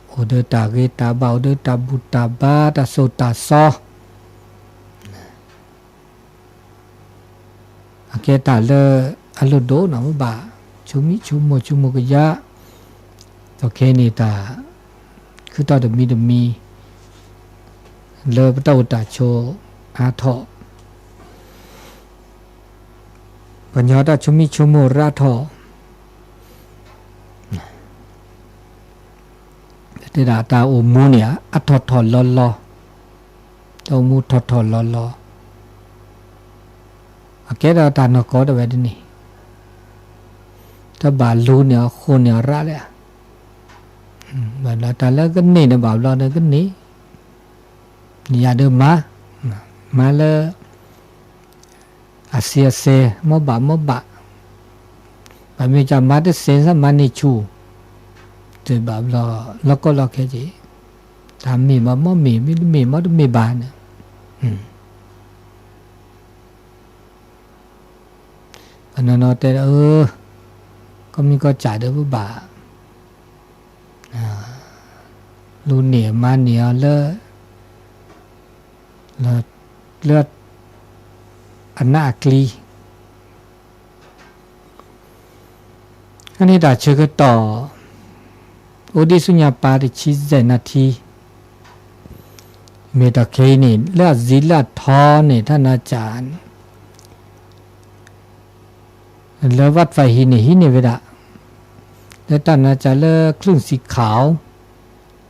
โอเดตาเกตาบ่าโอเดตาบุตาบาตาโซตาซออาเกตาเลอลโดนะบ่าชุมิกยะตอเคนี่ตาคือตอดมีเลอปตาตาโชอาทอปัญญาตาชุมิราทอเดาตาโอมูเนี่ยอัททอลลอตามูททอลลออาเกดาตานกอดเวดนี่ถ้าบาลูเนี่ยคนเนี่ยระเลยบาลาตาแล้วก็นี่นะบาลาเนี่ยก็นี่อย่าเดิมมาเลยอาเซียเซมบะบามีจามาได้เซนซะมานิชูเจอแบบเราก็เราแค่จีทำมีมาไม่มีบานอันนั้นแต่ก็มีก็จ่ายเดือบาลูเหนียมาเหนียเลือดอันน่ากลีอันนี้ด่าเชื่อต่อโอดิสุญญาปาริชิเจนาทีเมตาเคนี่เลือดziลาทอนี่ท่านอาจารย์เลือวัดไฟหินเวดาแล้วท่านอาจารย์เลือครึ่งสีขาว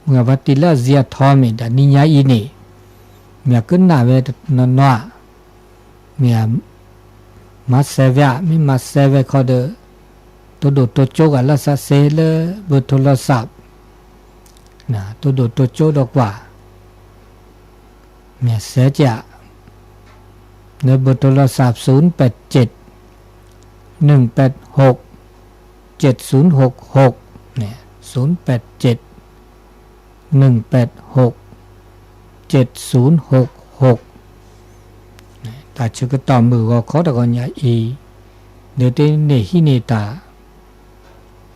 เมื่อวัดติเลือดเสียทอมีดานิยาอินี่เมื่อขึ้นหน้าเวดนนวเมื่อมาเซเวียมีมาเซเวคอเดตัวโจกันละซาเซเลเบอร์โทรศัพท์นะตัวโจดอกว่าเมียเสียจะในเบอร์โทรศัพท์087-186-7066เนี่ย087-186-7066ตาชื่อก็ต่อมือก็ขอตะกอนยาอีเดี๋ยวที่นี่ฮิเนตา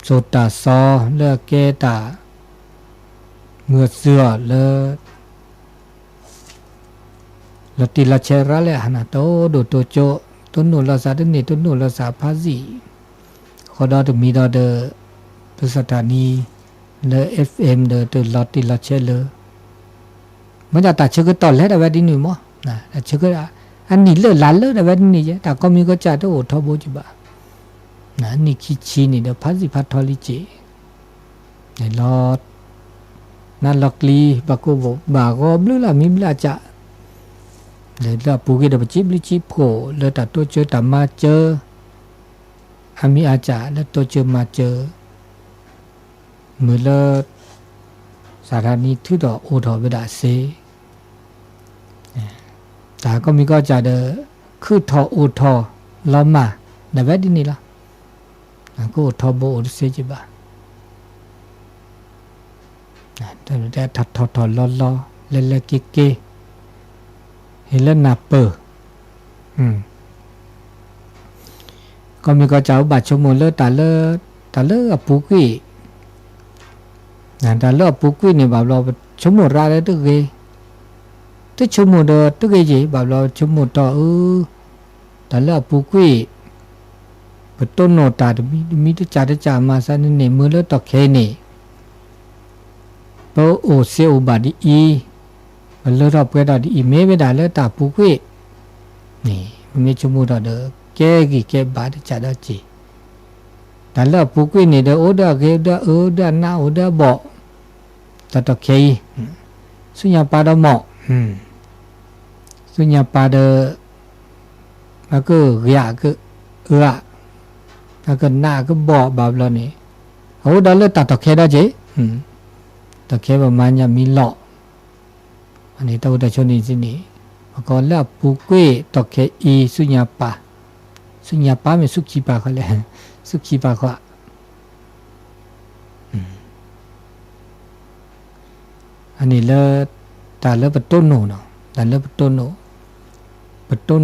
โซตาซอเลือกเกตาเมื่อเสือเลือติลาเชระเลยฮะนะโตดูตัวโจตุนนูลาซาดนี่ตุนนูลาซาพาซีขอดอตมีดอเดตุสถานีเล FM เดตุลอติลาเชเล มันจะตัดเชื่อก็ต่อแล้วแต่ว่าดีหนึ่งมั้งนะแต่เชื่อก็อันนี้เลือดหลานเลือดแต่ว่านี่เจ้แต่ก็มีก็จ่าตัวทบจิบะนะนี่คิดชีนี่เดี๋ยวพัดสิพัดทอลิเจในรอดนั่นล็อกลีบากูบาก็บลูละมีบลาจ่าเลยละปูกิเดี๋ยวจิบลิจิบโผเลยตัดตัวเจอแต่มาเจออามีอาจารย์แล้วตัวเจอมาเจอเมื่อเลิศสถานีทุดอโอทอเวดาเซแต่ก็มีก็จะเดอคือทอโอทอล้อมมาในเวดินี่ละก็โอทอโบโอเซจิบะแต่ทัดทอล้อล้อเล่เล่เก๊เก๊เฮเลนาเปอร์ก็มีก็จะเอาบัตรชมเลอตาเลอปุกุยแต่เลือกปุกุยเนี่ยแบบเราชั่วโมงละได้ตัวเกยตัวชั่วโมงเดียวตัวเกยจีแบบเราชั่วโมงต่อแต่เลือกปุกุยเป็นต้นโนตามีตัวจ่ามาซะนี่เนี่ยมือเลือกต่อแค่นี่เพราะโอเซอุบาดีอีมันเลือกรอบเกิดดีอีเมย์ไม่ได้เลือกตาปุกุยนี่มันมีชั่วโมงต่อเด้อแก่กี่แก่บาดจ่าได้จีแต่เลือกปุกุยนี่เด้อโอเด้อเกยเด้อเด้อหน้าโอเด้อบ่ตัดตะเคสุญญาปาดหมอกสุญญาปาดแล้วก็เรียก็แล้วก็หน้าก็บ่แบบเราเนี่ยโอ้ดอลเลอร์ตัดตะเคได้จีตะเคประมาณจะมีหลอกอันนี้ตัวแต่ชนนี้สินี่ก็เลือกปุกุยตะเคอีสุญญาปาไม่สุขีปาเขาเลยสุขีปาเขาอันนี้เลิศตาเลิศประตูโนเนาะตาเลิศประตู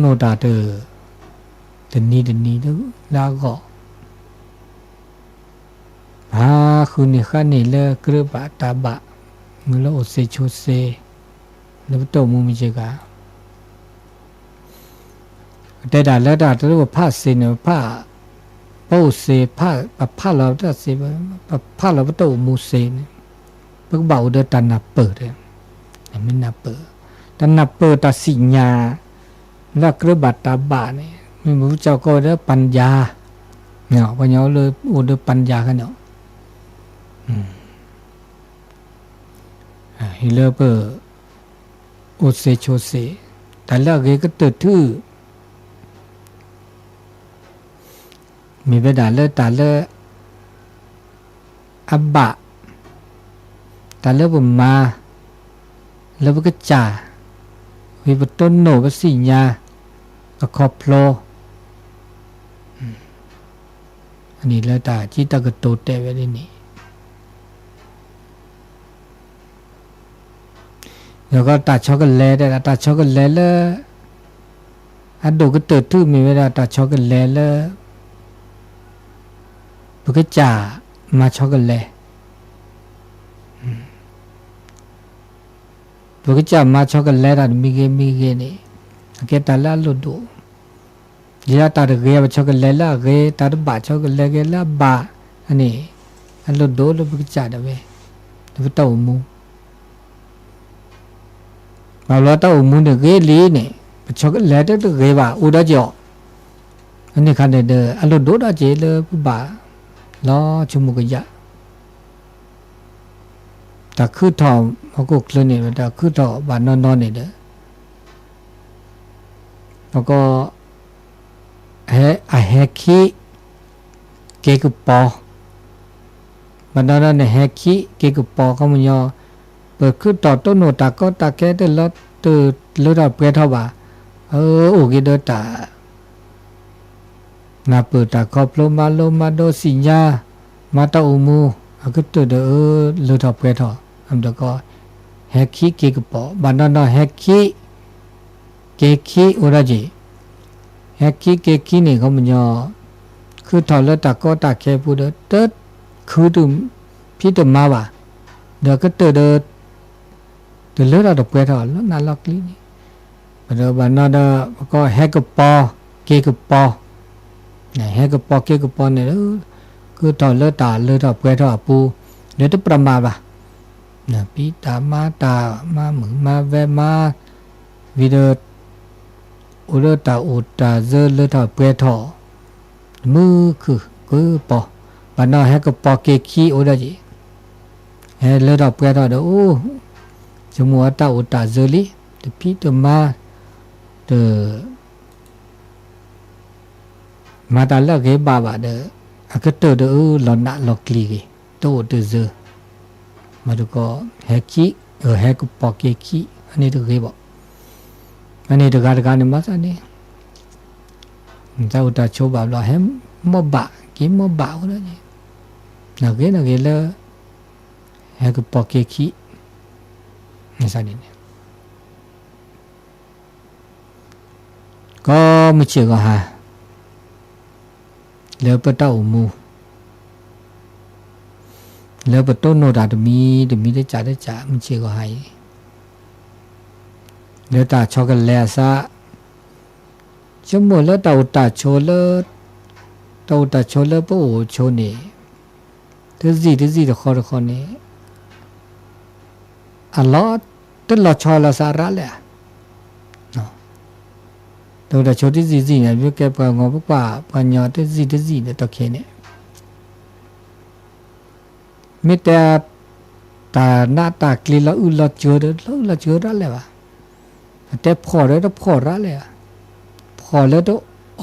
โนตาเดินนี้เด้อแล้วก็คุณนี่ข้านี่เลิศกระบะตาบะมือละโอเซโชเซแล้วประตูมุมิเจกาแต่ดาแล้วดาตัวว่าผ้าเซเนาะผ้าโปเซผ้าเราถ้าเซผ้าเราประตูมูเซเนี่ยพวกเบาเดินตันนับเปิดเลยไม่นับเปิดตันนับเปิดตัดสิญญาแล้วกระบาดตาบาเนี่ยไม่รู้เจ้าก็เด้อปัญญาเนาะปัญญาเลยโอ้เด้อปัญญากันเนาะฮิเลเปอร์โอเซโชเซแต่แล้วเกก็ตื่นทื่อมีเวลาเลิกตาเลิกอับบะตาเลิกผมมาแล้วก็จ่าวิปต้นโหนวสิญญาก็ขอบโพลอันนี้แล้วตาจิตกโตเตเวดินี่แล้วก็ตาช็อกโกแลตได้ตาช็อกโกแลตแล้วอันโดก็เติร์ทื่อมีเวลาตาช็อกโกแลตแล้วพวกจ่ามาช็อกโกแลตพวกจ่ามาช็อกโกแลตมีเกนี่เกตาลาลุดูยาตาเกยบช็อกโกแลตละเกตาบะช็อกโกแลตเกละบะอันนี้อันลุดูแล้วพวกจ่าเดเวแล้วเต้ามูมาแล้วเต้ามูเนี่ยเกลีเนี่ยช็อกโกแลตตัวเกบะอุดาจ่ออันนี้คันเดออันลุดูดาเจเลยบะล้อชมุกยะแต่คือทอมก็คลื่นเนี่ยแต่คือทอบานนอนเนี่ยเด้อแล้วก็เฮคิเกกุปอบานนอนเนี่ยเฮคิเกกุปอก็มันยอเปิดคือต่อต้นโนตาก็ตาแก่เด้อแล้วตื่นเลือดเปรี้ยวเท่าบ่าโอเคเด้อตานาเปิดตาครอบโลมาโดสิญญามาตาอุมูก็ตัวเด้อเลือดเปรี้ยวเท่าอันเดียวก็เฮคิเกกุปอบานนอนเฮคิเกคิโอราจิเฮคิเกคิเนี่ยก็มันยอคือถอดแล้วตาก็ตาแค่พูดเด้อเติดคือตุพี่ตุมาบ่าเดี๋ยวก็เติดเลือดเปรี้ยวเท่าแล้วน่ารักลีนี่เดี๋ยวบานนอนก็เฮกุปอเกกุปอเนี่ยเฮกุปอเกกุปอเนี่ยคือถอดเลือดเปรี้ยวเท่าปูเดี๋ยวจะประมาณบ่า นะปีตามาตามาหมึงมาแวมาวิเดอุเลตาอุตาเจเลตาเปทอมือคือปอปานอให้ก็ปอเกขี้โอดาจิให้เลตาเปทอเดอโอ้จมัวตาอุตาเจลิตปีตมาเดมาตาละเกบาบาเดอะกะเตอเดอลอนะลอกลีเกโตเดเจมาดูก็แฮกี้แฮกปอกเกกี้อันนี้ตะเกบอกอันนี้ตะการเนี่ยมาซะนี่เจ้าตาโชบาลอแฮมมอบะกิมอบะโอละนี่นะเกเลแฮกปอกเกกี้นี่ซะนี่ก็ไม่เชื่อก็หาแล้วปะเต้ามูแล้วปะต้นโนดาตมีได้จ่ามันเชื่อก็ให้แล้วตาชอกันแล้วซะชั่วโมงแล้วตาอุตาโชเลตาอุตาโชเลปะโอโชนี่ทซี่ตะคอนี่อัลลอฮ์ตลอดชอละสาระแหละตาอุตาโชที่ซี่เนี่ยวิแกปะงอปะปัญญาทซี่เนี่ยตะเคเนี่ยมิแต่ตาหน้าตากลีละอุละเจอระแล้วว่ะแต่พอแล้วพอระแล้วพอแล้วต้องอ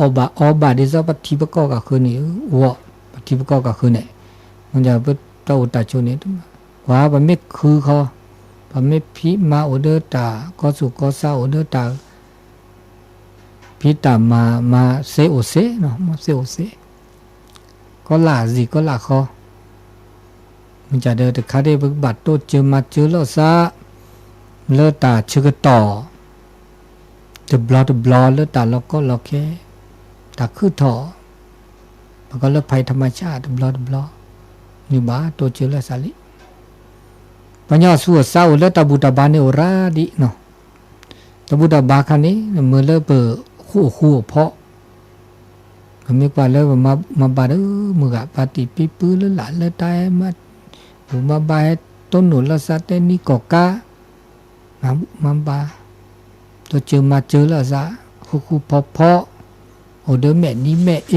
บาดิซะปฏิปกอกะคือนี่วะปฏิปกอกะคือเนี่ยมันจะเป็นตาอุตาโชนี่ว่าบ่ไม่คือเขาบ่ไม่พิมาโอเดตาก็สุก็ซาโอเดตาพิตามาเซโอเซเนาะมาเซโอเซก็ลาสิก็ลาเขามันจะเดินแต่คาเดบบัตโตเจอมาเจอแล้วซะเลตาชื่อก็ต่อเดบลอเลตาแล้วก็ล็อกแค่ตาคือถอมันก็เลิกภัยธรรมชาติเดบลอนี่บ้าตัวเจอแล้วสาลิปัญญาสู้เศร้าแล้วตาบุตรบาเนโอราดิเนาะตาบุตรบาคันนี้เมื่อเลิกเปิดคู่เพาะก็มีกว่าเลยมาบาดมือกับปฏิปีปื้อแล้วหลานแล้วตายมาบายต้นหนุนละซาเตนี่กอกามาบาตัวเจอมาเจอละซาคู่พอโอเดอแม่นี้แม่เอ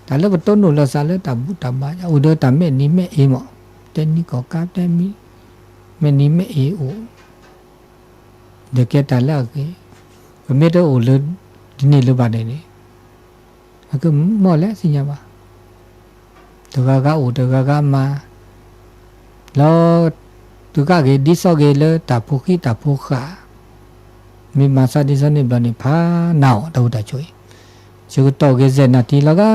แต่แล้วต้นหนุนละซาแล้วตาบุตรบาโอเดอตาแม่นี้แม่เอหมอเตนี่กอกาเตมีแม่นี้แม่เอโอเด็กแกตาแล้วก็ไม่ได้โอเลยนี่หรือบ้านนี่ก็หมดแล้วสิญาบ้าตัวกาโอตัวกามาแล้วตัวก็เกดิสอเกเลตาพุกิตาพุขามีมาซาดิสนี่บลานี่พาหนาวตาอุตาช่วยชื่อตัวเกเจนาทีแล้วก็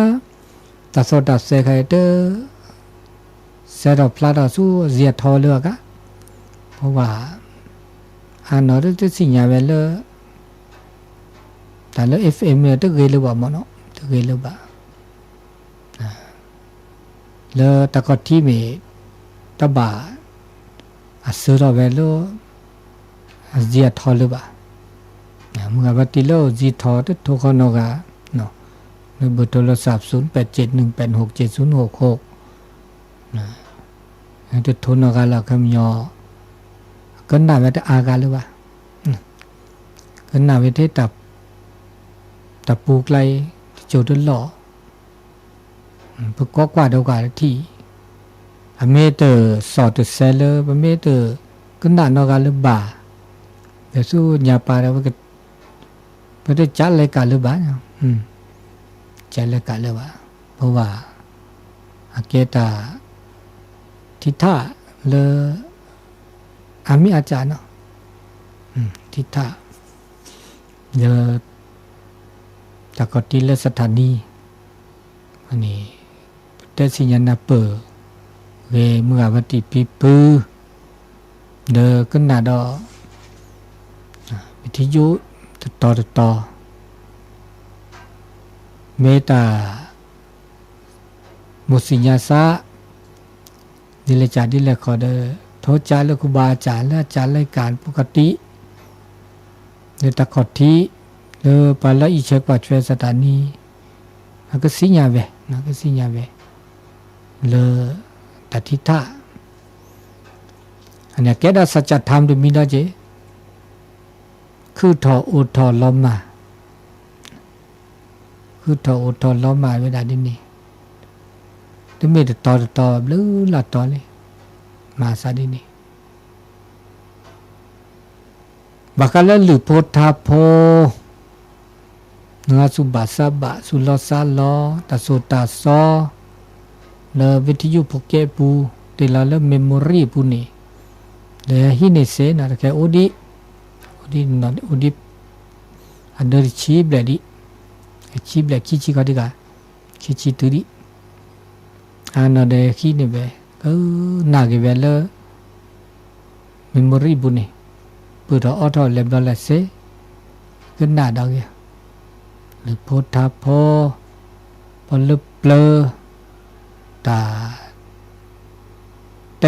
ตาสอดตาเสกให้เตอเสดพลาดสู้เสียทอเลือกะเพราะว่าอันนั้นจะสิญญาเวลแต่แล้ว FM เนี่ยตะเกลือบ่มาเนาะตะเกลือบ่แล้วตะกอที่มีตบาอาศัยเราเวลอาเจียทอลบะมึงอาบัติโลจีทอตทุกคนนกะเนาะในเบอร์โทรศัพท์0871867066นะจะโทรนกะละคำยอกันหน้าเวทอากาหรือวะกันหน้าเวทตับปูไกลโจดหล่อพวกกว่าเดียวกันที่อเมเตอร์สอดเซลเลอร์อเมเตอร์ก็น่านอกาลบาเดี๋ยวสู้ญาปาแล้วก็ไปได้จัดรายการหรือบ้านจัดรายการเลยว่าเพราะว่าอาเกตาทิท่าเลอามิอาจารย์เนาะทิท่าเดี๋ยวจากกติเลสถานีอันนี้แต่สิญญาณเปิดเวเมื่อวันที่ปีปื้อเดอขึ้นหน้าดอวิทยุต่อเมตามุสิญญาสะดิเลจาดิเลขอเดอโทจาเลคุบาจารและจารรายการปกติเดตะขอทีเดอปาละอิเชกว่าช่วยสถานีก็สิญญาเวก็สิญญาเวเลตัทิทะอ อันนี้แกได้สัจธรรมด้วยมีได้เจคือทออุทอล้อมมาคือทออุทอล้อมมาเวลานี้นี่ถึงไม่ได้ต่อหรือละต่อเลยมาซะดีนี่บักละหรือโพธาโพงาสุบาสบะสุลสาลอตาโสตาซอเลวิทยุโปเกปูเตลาเลเมมโมรีปูนี่เลหิเนเซนะแกโอดินอนโอดิอันเดอร์ชีบเลดิชีบเลคิชิกาดิกาคิชิตุดิอันเดขี้นี่เบนาเกเวลเมมโมรีปูนี่ปุถะออทอเลบลเซก็น่าดอกหรือโพธาโพพลเปลตาเต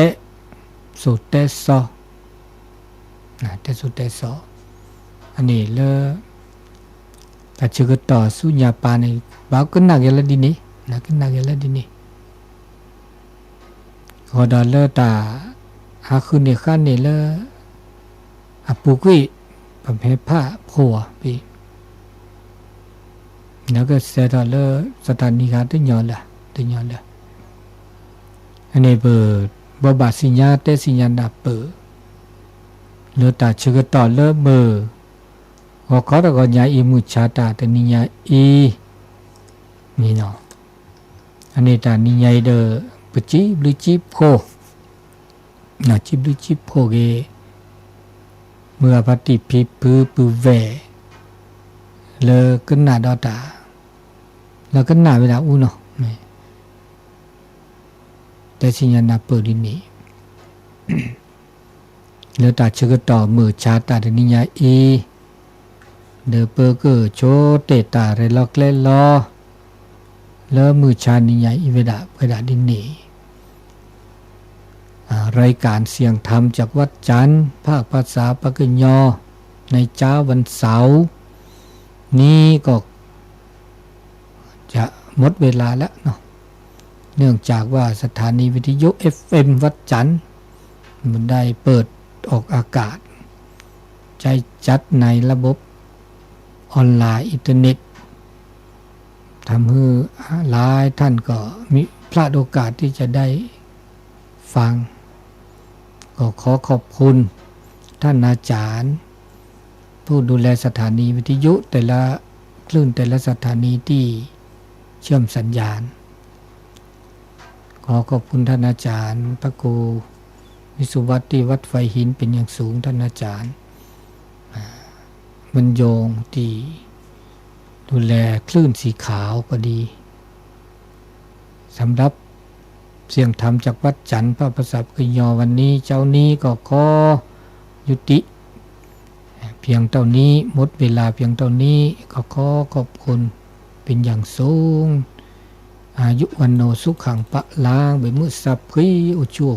สุเตซอเตสุเตซออันนี้เลแต่ชื่อก็ต่อสุญญาปานี่บ่าวก็น่าเกลดินี่น่าก็น่าเกลดินี่ขอดอเลตาหาคืนนี่ขั้นนี่เลอปุกุยประเภทผ้าผัวปีแล้วก็เสด็จเลสถานีการตึงยอนละอันนี้เปิดบบาสิญญาเตสิญญาดาเปิดเลตาชื่อก็ต่อเลเบอร์หัวข้อตะกอนยาอิมุชาตาตนิยาอีนี่เนาะอันนี้ตานิยาเดปจิบลิจิโพนะจิบลิจิโพเกเมื่อปฏิพิปือแวเลก็น่าดอตาแล้วก็น่าเวลาอูเนาะแต่สิญญาณเปิดดินี่เลตาชื่อก็ต่อมือชาตาตนิยาอีเดเปอร์เกอร์โชเตตาเรลอกเลลอแล้วมือชานิยาอีเวดาดินี่รายการเสียงธรรมจากวัดจันทร์ภาคภาษาปากยอในเช้าวันเสาร์นี้ก็จะหมดเวลาแล้วเนาะเนื่องจากว่าสถานีวิทยุ FM วัดจันทร์มันได้เปิดออกอากาศใจจัดในระบบออนไลน์อินเทอร์เน็ตทำให้หลายท่านก็มีพลาดโอกาสที่จะได้ฟังก็ขอขอบคุณท่านอาจารย์ผู้ดูแลสถานีวิทยุแต่ละคลื่นแต่ละสถานีที่เชื่อมสัญญาณขอขอบคุณท่านอาจารย์พระครูวิสุวัตที่วัดไฟหินเป็นอย่างสูงท่านอาจารย์บรรยงที่ดูแลคลื่นสีขาวก็ดีสำหรับเสียงธรรมจากวัดจันทร์พระประสาทกยอวันนี้เจ้านี้ก็ขอยุติเพียงเท่านี้หมดเวลาเพียงเท่านี้ก็ขอขอบคุณเป็นอย่างสูงอายุวันโนสุขังปะลางใบมือสับพีอุจู